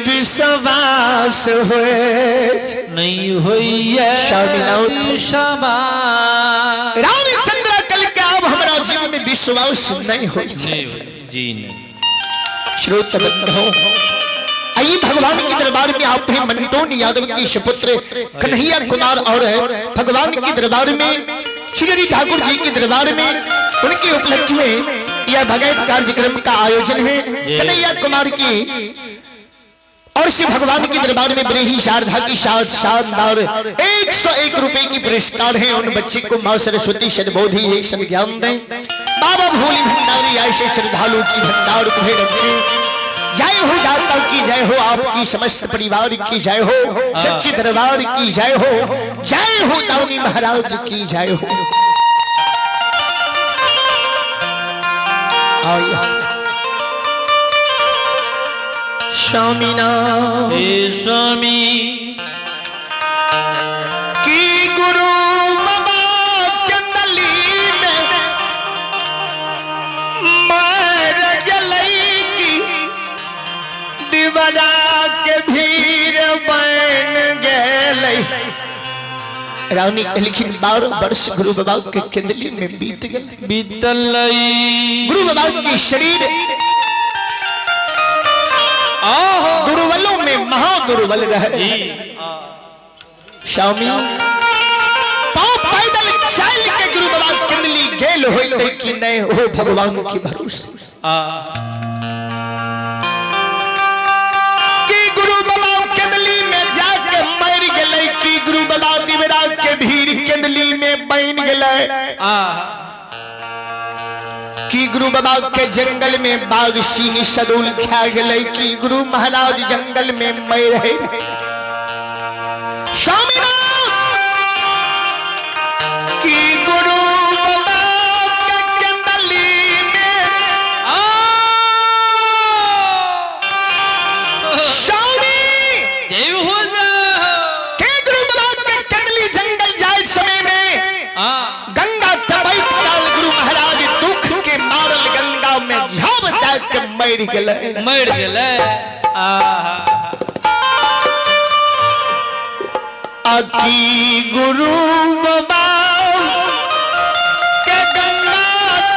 विश्वास हुए नहीं हुई रानी चंद्रा कल के अब हमारा जीवन में विश्वास नहीं हो जी नहीं श्रोत बंधु आई भगवान के दरबार में आप हैं मंटोन यादव की सुपुत्र कन्हैया कुमार और भगवान के दरबार में श्री ठाकुर जी के दरबार में उनके उपलक्ष्य में यह भगवत कार्यक्रम का आयोजन है कन्हैया कुमार की और श्री भगवान के दरबार में बड़े ही शारदा की शानदार 101 रुपए की पुरस्कार है उन बच्चे को मां सरस्वती सद्बोधि ये संज्ञान दें बाबा भोली भंडारी ऐसे श्रद्धालु की भंडार को रखे जय हो दाता की जय हो आपकी समस्त परिवार की जय हो सच्चे दरबार की जय हो दाऊनी महाराज की जय हो स्वामीनाथ स्वामी की गुरु बाबा के नली में मार गलई की दीवारा के भीड़ बन गलई रानी के लेकिन 12 वर्ष गुरु बाबा के केंदली में बीत गए। बीतल गुरु बाबा की शरीर दुर्बलों में महादुर्बल रहे। स्वामी पाँव पैदल चल के गुरु बाबा केंदली गेल होते कि नहीं हो भगवान की भरोसे कि गुरु बाबा केंदली में जाके मर गए कि गुरु बाबा दिवरा के भीड़ केंदली में बन गए कि गुरु बाबा के जंगल में बाघ सिंह सदुल खा गए कि गुरु महाराज जंगल में मर रहे। कि गुरु बाबा के केंदली में स्वामी देव हो जा के गुरु बाबा के केंदली जंगल जाए समय में गंगा तपैत काल गुरु महाराज दुख के मारल गंगा में झाब जाके के मर गए। मर गए अकी गुरु बाबा के गंगा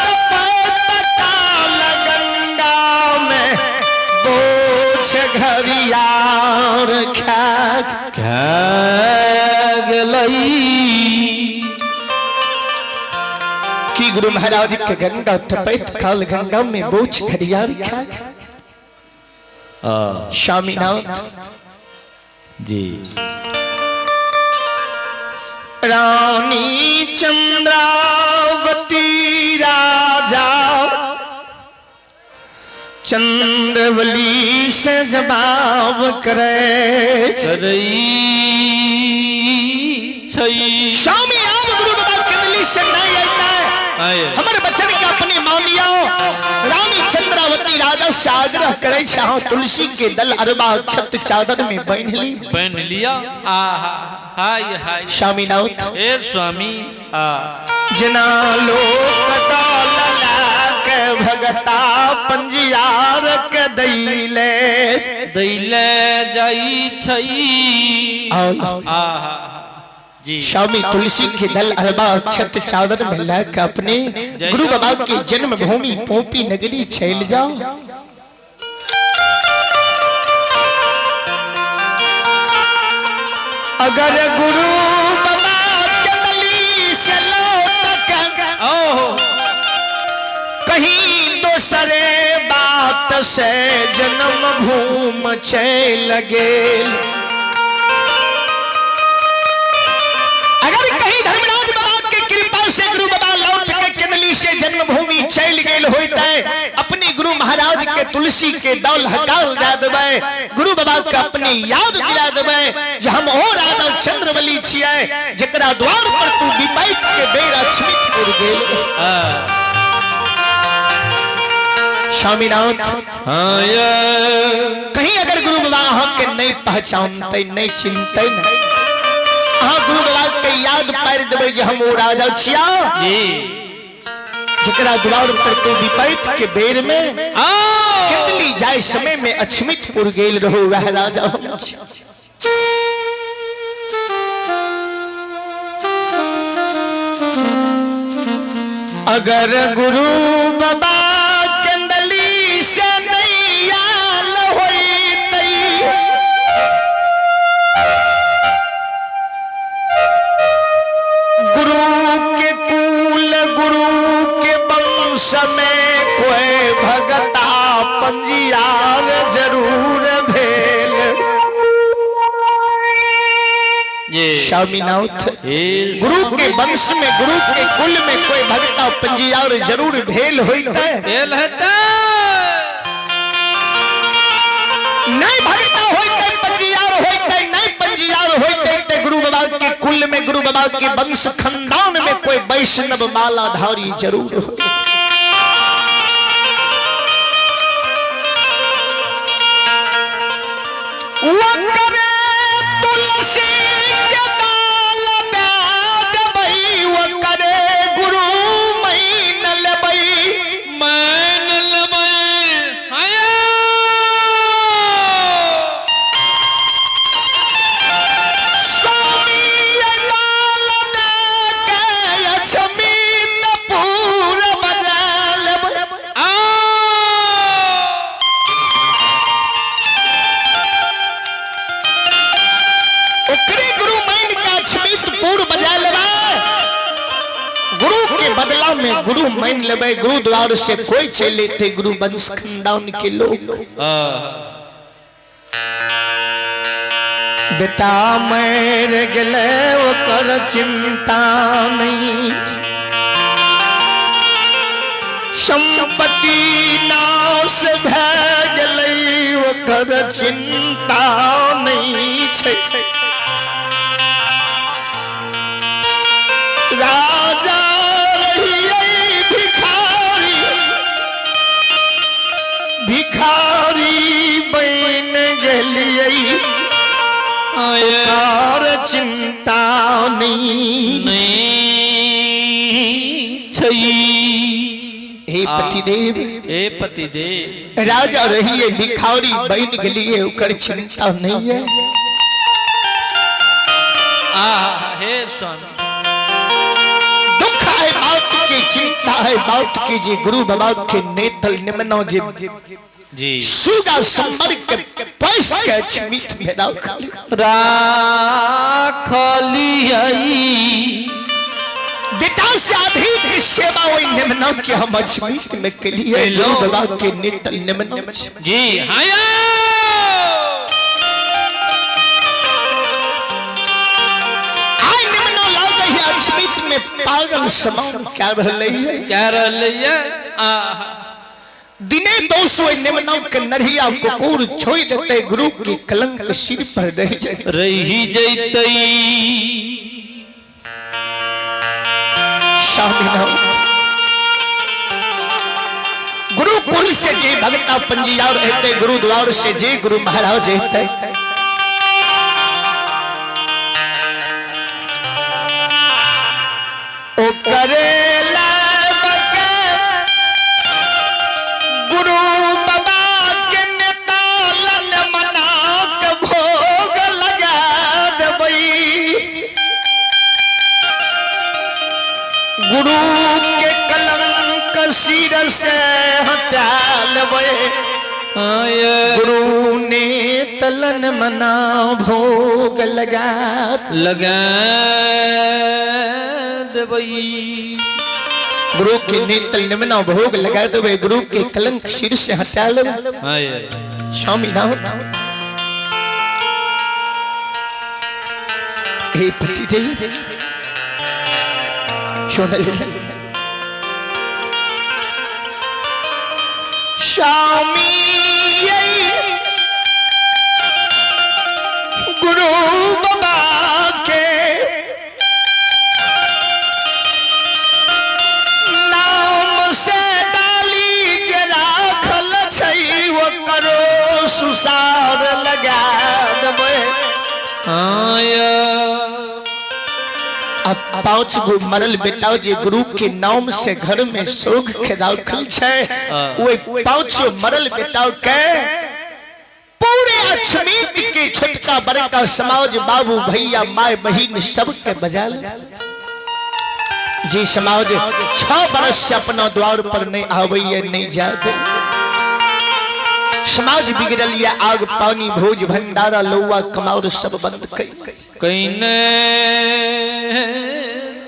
तपैत काल गंगा में बोझ घरियार खा गलई कि गुरु महाराज के गंगा तपैत काल गंगा में बोझ घरियार खा। स्वामीनाथ जी रानी चंद्रावती राजा चंद्रवली से जवाब करे स्वामी आप गुरु बाबा केंदली से नहीं आता है हमारे बच्चन के अपनी मामिया रानी चंद्रावती राजा से आग्रह करे तुलसी के दल अरबा छत चादर में बन लिया हाय हाय स्वामीनाथ ए स्वामी जना लोक दौलला के भगता पंजियार के दैले जाई छई जी स्वामी तुलसी के दल अरबा छत चादर में लाकर अपने गुरु बाबा की जन्म भूमि पोपी नगरी चल जाओ। अगर गुरु बाबा केंदली से लौट कहीं दूसरे बात से जन्म भूम चल गेल। अगर कहीं धर्मराज बाबा की कृपा से गुरु बाबा लौट के केंदली से जन्मभूमि चल गेल होता है अपनी गुरु महाराज के तुलसी के दौल हकार उड़ा देवे गुरु बाबा के अपनी याद दिला देवे जे हम ओ राजा चंद्रवली छियै जकरा द्वार पर तू विपैत के बेर अछमित कर गेल। स्वामीनाथ कहीं अगर गुरु बाबा अहाँ के नहीं पहचानते नहीं चिन्हते नहीं अहाँ गुरु बाबा के याद पार देवे जे हम ओ राजा छिया जकरा द्वार पर तू विपैत के बेर में केंदली जाए समय में अछमितपुर गेल रहो वह राजा हम छी। अगर गुरु बाबा केंदली से नहीं आल होइतै गुरु के कुल गुरु के वंश में कोई भगता पंजियार जरूर भेल। स्वामीनाथ गुरु के वंश में गुरु के कुल में कोई भगता पंजियार जरूर भेल होता है नहीं भगता होते पंजियार होते नहीं पंजियार होते गुरु बाबा के कुल में गुरु बाबा के वंश खानदान में कोई वैष्णव मालाधारी जरूर हो। वो करे तुलसी के दाल दाद बई वो करे गुरु मैन लबई स्वामी ये दाल गुरु मान लेबे गुरु द्वार से कोई चले थे गुरु वंश खानदान के लोग। बेटा मर गले ओकर चिंता नहीं, संपत्ति नाश भए गेलै ओकर चिंता नहीं छै। राजा रहियै भिखारी, भिखारी बन गेलियै ओकर चिंता नहीं छै। हे पतिदेव, हे पतिदेव, राजा रहिए भिखारी बन गेलिए ओकर चिंता नहीं है। हे स्वामी, दुख है मौत की, चिंता है मौत की जी। गुरु बाबा के नेतल निमनो जी जी सुगा संबर के पैस के चिमित में राखली बेटा से अधिक सेवा वही निमनो के हम अजमीत में के लिए गुरु बाबा के नेतल निमनो जी। हाया अजमीत में पागल समान क्या रहले है, क्या रहले है। दिने 200 निमनों के नरिया कुकुर छोड़ देते गुरु की कलंक सिर पर रही जैते। गुरुकुल से जे भगता पंजियार रहते, गुरु द्वार से जे गुरु महाराज रहते, ओ करेला गुरु बाबा के नेतालन मना के भोग लगा देबई। गुरु के कलंक सिर से हटा लेबई। गुरु ने तलन मना भोग लगा देबई। गुरु के नेतल निमना भोग लगा देवे, गुरु के कलंक सिर से हटा ले। स्वामी नाथ हे पतिदेव सुन स्वामी गुरु बाबा के नाम से डाली के राखल छै वो करो सुसार लगा देबै। अब 5 गो मरल बेटा जे गुरु के नाम से घर में सोग के राखल छै, वो 5 मरल बेटा के पूरे अछमीत के छोटका बड़का समाज बाबू भैया माय बहिन सबके बजा ले। जी समाज 6 बरस से अपना द्वार पर नहीं आवे नहीं जाते। समाज बिगड़ल या आग पानी भोज भंडारा लौआ कमार सब बंद कईने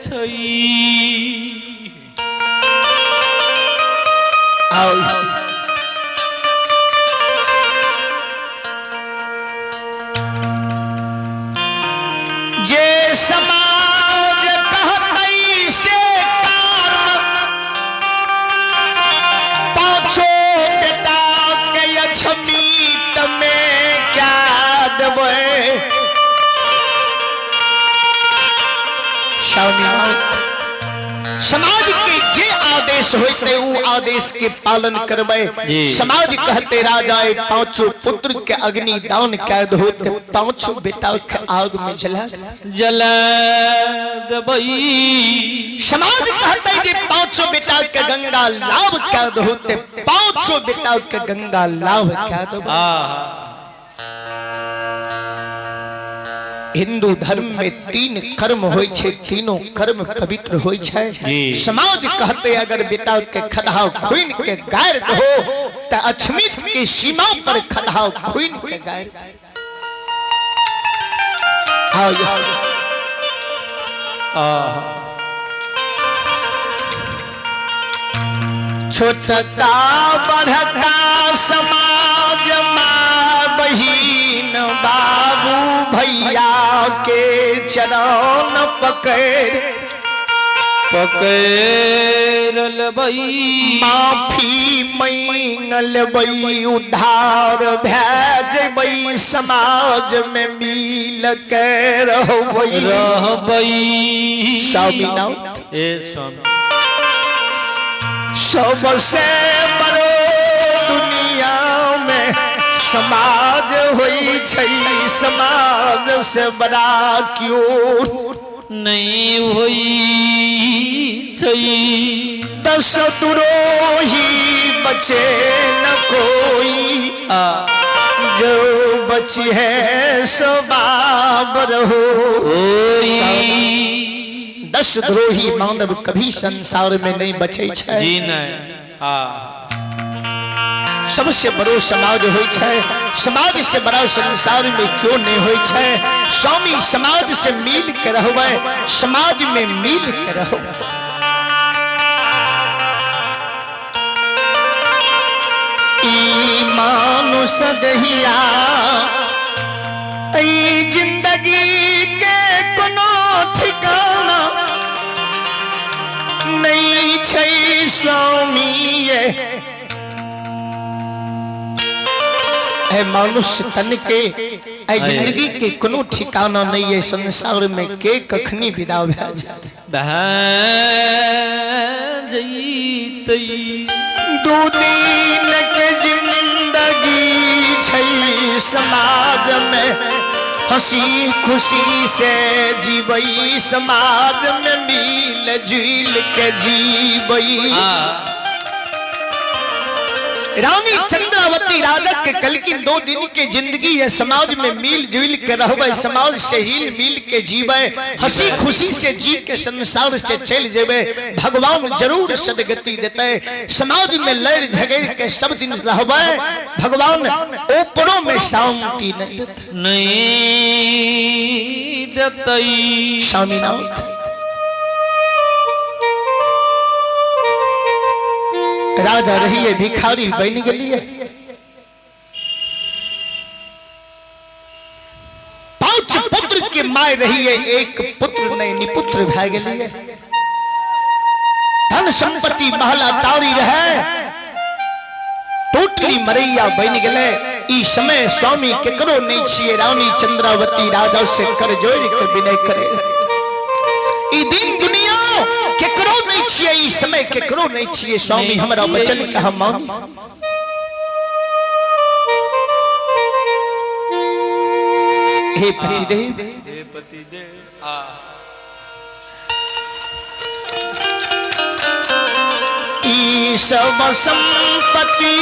छई। आओ जे समाज कहतई से काम पाछो बेटा के अछमीत में क्या देबै। समाज के जे आदेश होते वो आदेश के पालन करबै। समाज कहते राजा 5 पुत्र के अग्नि दान कैद होते 5 बेटा के आग में जला देबई। समाज कहते जे 5 बेटा के गंगा लाभ कैद होते 5 बेटा के गंगा लाभ कैद। हिंदू धर्म में 3 कर्म होय छे, तीनों कर्म पवित्र होय छे। समाज कहते अगर बेटा के खदहा खून के गाड़ दो त अछमीत की सीमा पर खदहा खून के गाड़। छोटका बड़का समाज माँ बहिन बाबू भैया के चरण पकड़ लबई माफी मंगल बई उद्धार भेजबई समाज में मिल के रहबई स्वामीनाथ ए स्वामी सबसे बड़ो दुनिया में समाज होई छई समाज से बड़ा क्यों नहीं हुई छई 10 द्रोही बचे न कोई जो बची है सो बाबर हो 10 द्रोही मानव कभी संसार में नहीं बचे छे जी नहीं सबसे बड़ो समाज होई छे समाज से बड़ा संसार में क्यों नहीं होई छे स्वामी समाज से मिल के रहबे समाज में मिल के रहो मानुष दहिया जिंदगी के कोनो ठिकाना नहीं छे स्वामी है मनुष्य तन के जिंदगी के कोनो ठिकाना नहीं है संसार में के कखनी विदा भए जईतई 2 दिन के जिंदगी छै समाज में हंसी खुशी से जीवई समाज में मिल जुल के जीवई रानी चंद्रावती राजा के कल की 2 दिन के जिंदगी है समाज में मिल जुल के रहबे समाज से हिल मिल के जीवे हंसी खुशी से जी के संसार से चल जेबे भगवान जरूर सदगति देते समाज में लड़ झगड़ के सब दिन रहबे भगवान ऊपरों में शांति नहीं देते स्वामीनाथ राजा रहिए भिखारी बन गलिए 5 पुत्र के माय रहिए एक पुत्र नहीं निपुत्र भए गलिए धन संपत्ति महला तारी रहे टोटली मरैया बन गले ई समय स्वामी केकरो नहीं छिए रानी चंद्रावती राजा से कर जोड़ के विनय करे ई दिन दुनिया केकरो नहीं छिए ई समय केकरो नहीं छिए स्वामी हमरा वचन कहा मान हे पतिदेव ई सब संपत्ति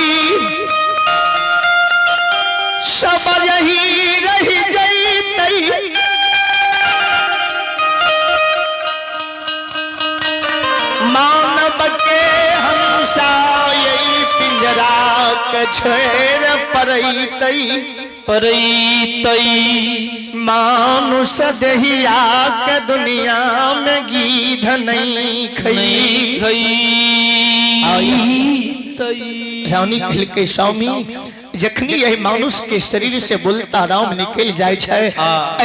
सब यही रही जईतई मानव के हमसा यही पिंजरा के छोड़ परईतई मानुष दहिया के दुनिया में गीध नहीं खई रानी खिल के स्वामी जखनी यही मानुष के शरीर से बोलता राम निकल जाए छे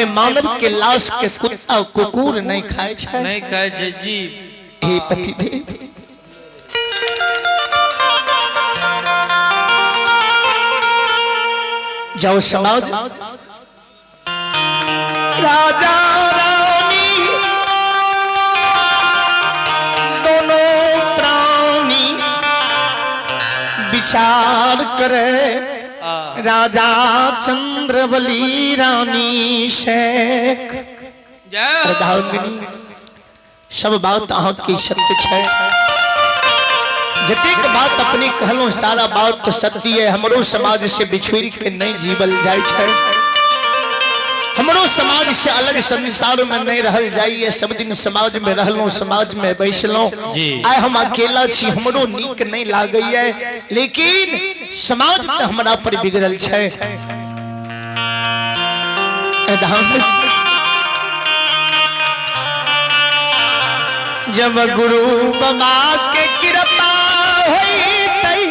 ए मानव के लाश के कुत्ता कुकुर नहीं खाए छे नहीं खाए छे जी हे पतिदेव जाओ समाज राजा रानी दोनों प्राणी विचार करे राजा चंद्रवली रानी शेख प्रधानमंत्री सब बात अहाँ की सत्य है जतेक बात अपने कहलो सारा बात तो सत्य है हमरो समाज से बिछुड़ के नहीं जीवल जाय छे हमरो समाज से अलग संसार में नहीं रहल जाइए सब दिन समाज में रहलो समाज में बैसलो आय हम अकेला छी हमरो नीक नहीं लागैए लेकिन समाज तो हमरा पर बिगड़ल छे जब गुरु बाबा के कृपा होई तई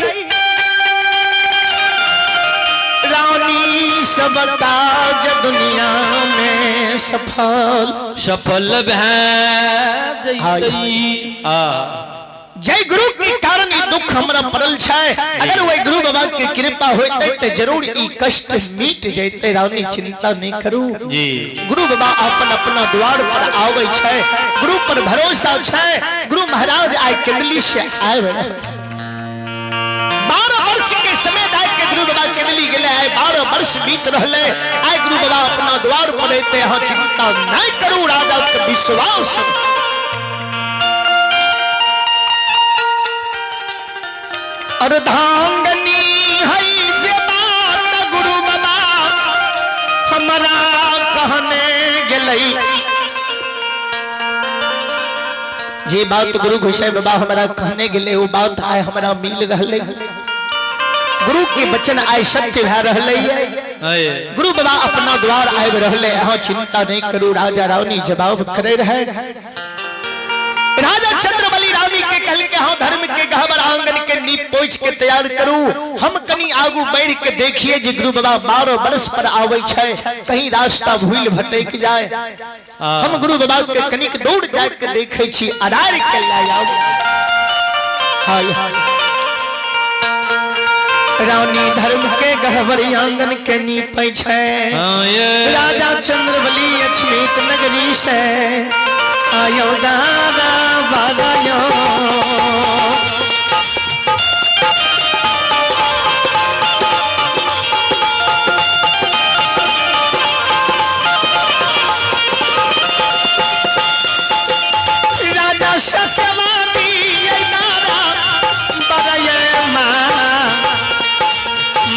रानी सब काज दुनिया में सफल सफल भै जैतई आ जय गुरु के कारण ई दुख हमरा पड़ल छै। अगर वही गुरु बाबा के कृपा होते तो जरूर ई कष्ट मिट जैते। रानी चिंता नहीं करू जी। गुरु बाबा अपन अपना द्वार पर आवे छै, गुरु पर भरोसा छै। गुरु महाराज आय केंदली से आए 12 वर्ष के समय दाय के गुरु बाबा केंदली गेले आय 12 वर्ष बीत रहले आय गुरु बाबा अपना द्वार पर रहते हां चिंता नहीं करू राजा के विश्वास अर्धांगनी है जे बात गुरु बाबा हमरा कहने गेलई। जे बात गुरु गोसाई बाबा हमरा कहने गेले वो बात आय हमरा मिल रहले। गुरु के वचन आय सत्य भै रहले। गुरु बाबा अपना द्वार आब रहले। यहाँ चिंता नहीं करू राजा रानी जवाब करे रहे। राजा चंद्रबली रानी के कल के हाँ धर्म के गहवर आंगन के नींव पोछ के तैयार करू। हम कनी आगू बढ़ के देखिए जे गुरु बाबा 12 वर्ष पर आवे छै, कहीं रास्ता भूल भटक जाए। हम गुरु बाबा के कनिक दौड़ जाए के देखे छी आधार के ला जाओ। हाय रानी धर्म के गहवर आंगन के नींव पे छै। राजा चंद्रबली अछमीत नगरी से आयो दादा बागायो राजा सत्यवादी दादा बागायो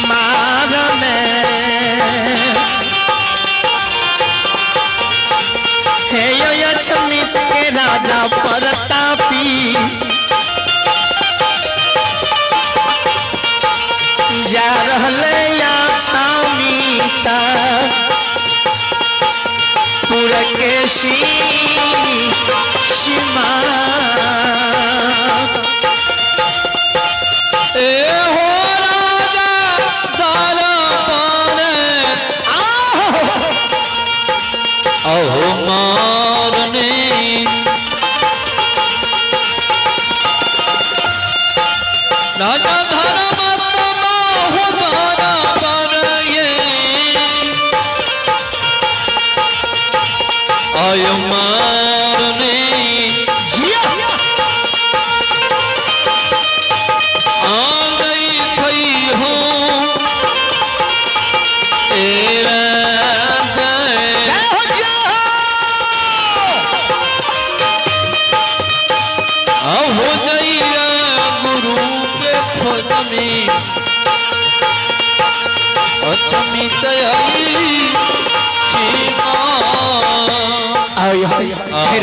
मारने हे यो छमित के राजा प्रतापी जा रहले या छामीता पूरा के सीमा ए हो राजा दारा पाने आओ मारने राजा धर्म हो दारा पाने आओ मारने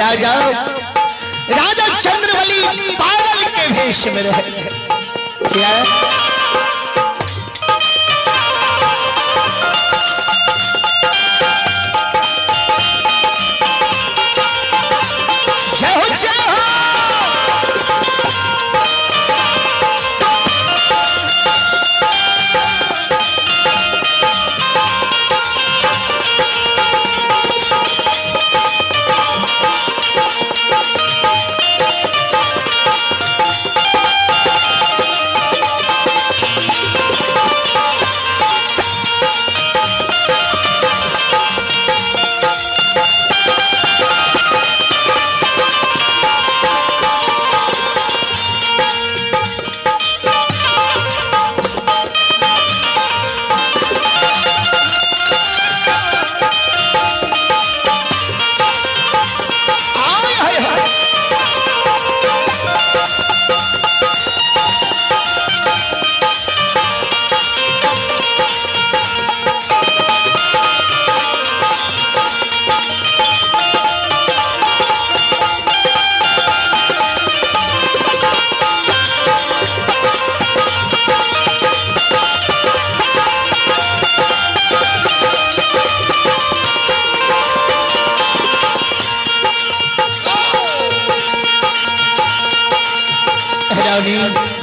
राजा राजा चंद्रबली पागल के भेष में रहे। क्या जय हो जय हो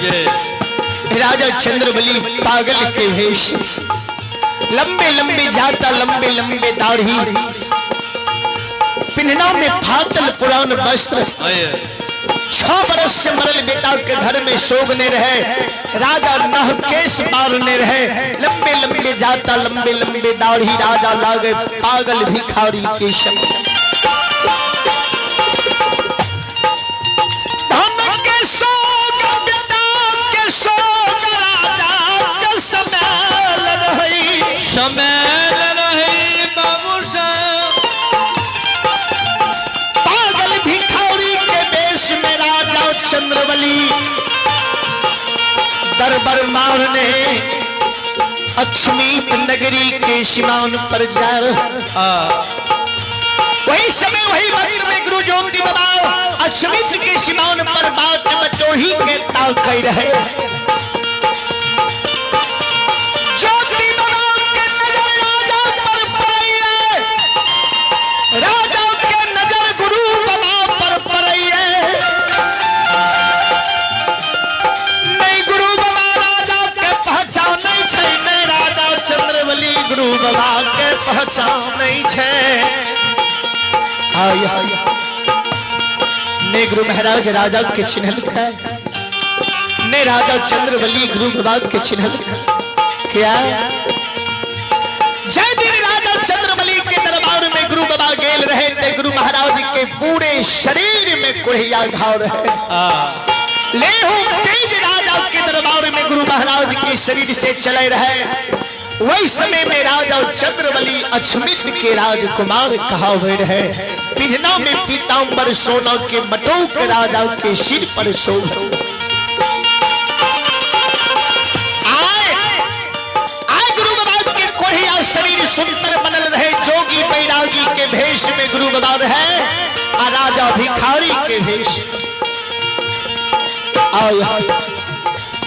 ये राजा चंद्रबली पागल के वेश, लंबे लंबे जाता, लंबे लंबे दाढ़ी, पिन्हना में फाटल पुरान वस्त्र। 6 बरस से मरल बेटा के घर में सोगने रहे, राजा नह केस मारने रहे, लंबे लंबे जाता, लंबे लंबे दाढ़ी, राजा लागे पागल भिखारी के शब्द। धन के सोग बेटा के सोग, राजा के समेल रही, समेल रही बाबू साहब। पागल भिखारी के वेश में राजा चंद्रबली दरबार मारने अक्षमीत नगरी के सीमान पर जा रहा। वही समय वही वक्त में गुरु ज्योति बाबा अक्षमित के सीमान पर बात बचोही के ताक रहे। ज्योति बाबा के नजर राजा पर पड़ी है, राजा के नजर गुरु बाबा पर पड़ी है। नहीं गुरु बाबा राजा के पहचान नहीं छै, नहीं राजा चंद्रबली गुरु बाबा के पहचान नहीं छै। ने गुरु महाराज राजा के चिन्ह लिखा है, ने राजा चंद्रबली गुरु बाबा के चिन्ह लिखा क्या? जय दिन राजा चंद्रबली के दरबार में गुरु बाबा गेल रहे थे, गुरु महाराज के पूरे शरीर में कुढ़िया घाव रहे। ले तेज राजा के दरबार में गुरु महाराज के शरीर से चले रहे। वही समय में राजा चंद्रबली अक्षमित के राजकुमार कहा हुए रहे, पिन्हना में पीतांबर सोना के मटोक राजा के सिर पर सो। आए गुरु बाबा के कोढ़िया शरीर सुंदर बनल रहे, जोगी बैरागी के भेष में गुरु बाबा रहे, और राजा भिखारी के भेष।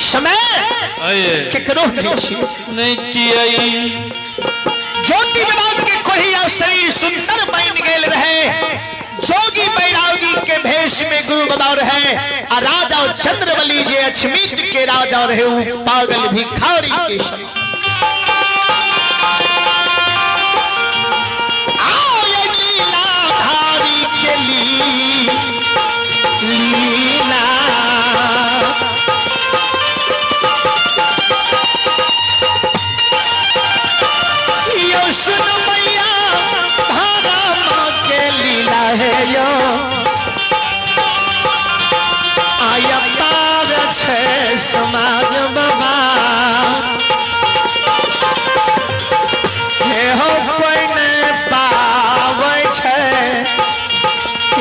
समय केकरो नहीं चियाई। ज्योति बाबा के कोढ़िया शरीर सुंदर बन गेल रहे, जोगी बैरागी के भेष में गुरु बाबा रहे, और राजा चंद्रबली जे अक्षमित के राजा रहे, वो पागल भिखारी के लीलाधारी के लीला। यो सुन मैया धारा माँ के लीला है यो, आया पार छे समाज बाबा। हे हो कोई ने पावे छे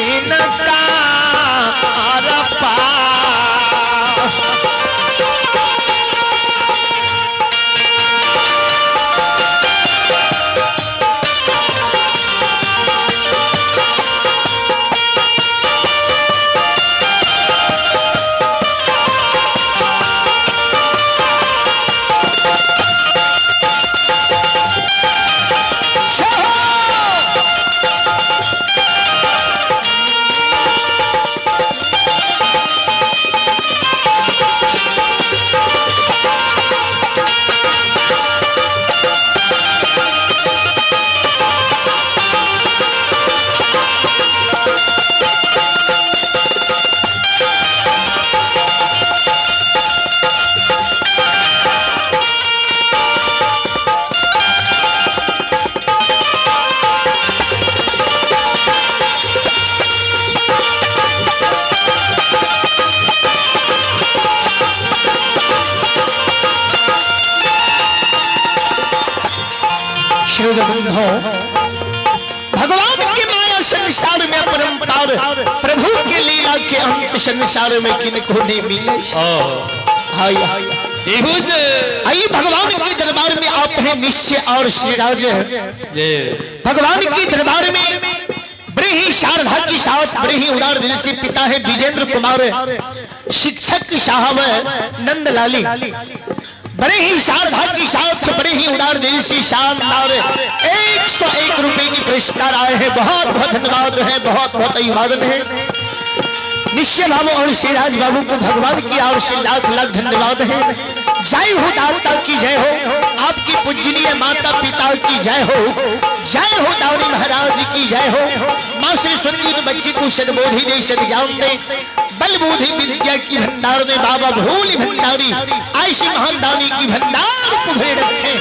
इनका आर पार। भगवान की माया संसार में परंपार, प्रभु के लीला के अंत संसार में किनको नहीं मिले। आई भगवान के दरबार में आप हैं निश्चय और श्रीराज। भगवान के दरबार में बड़े ही शारदा की साथ, बड़े ही उदार दिल से पिता है विजेंद्र कुमार, शिक्षक साहब नंदलाली, बड़े ही शारदा की साथ, बड़े ही उदार दिल से शानदार 101 रुपए की पुरस्कार आए हैं। बहुत बहुत धन्यवाद है, बहुत बहुत अभिवादन है। निश्चय बाबू और श्रीराज बाबू को भगवान की ओर से लाख लाख धन्यवाद है। जय हो दाता की जय हो, आपकी पूजनीय माता पिता की जय हो, जय हो दावरी महाराज की जय हो। माँ सरस्वती ने बच्ची को सद्बोधि दे, सद्ज्ञान दे, बल बुद्धि विद्या की भंडार में बाबा भोली भंडारी ऐसी महान दानी की भंडार को भेड़ रखे।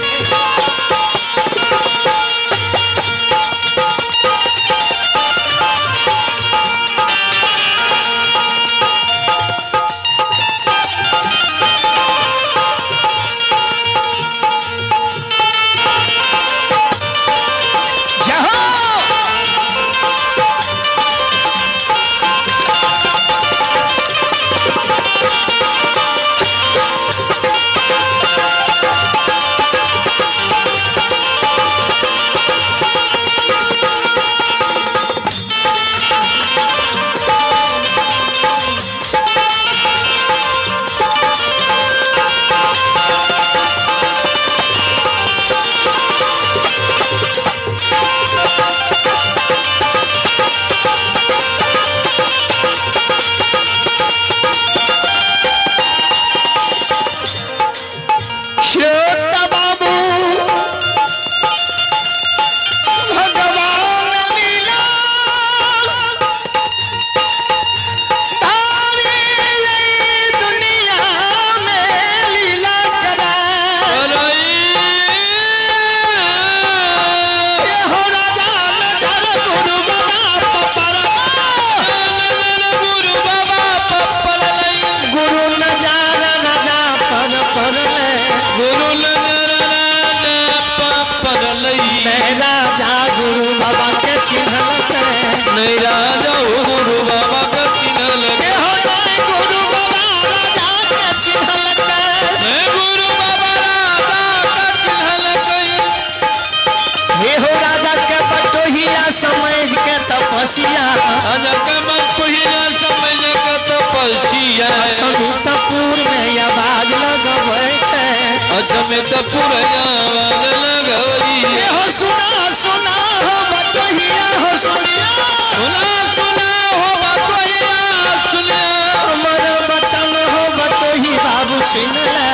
अजमेतपुर में आवाज लगबै छै, अजमेतपुर आवाज लगबै हो सुना सुना हो बतहिया हो सुनिया, सुना सुना हो बतहिया सुनिया, हमर बचन हो बतही बाबू सुन ले,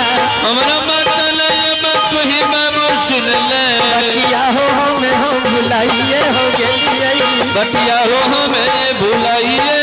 हमरा बचन बतही बाबू सुन ले, बतिया हो हमें हो भुलाइए हो गेलिए, बतिया हो हमें भुलाइए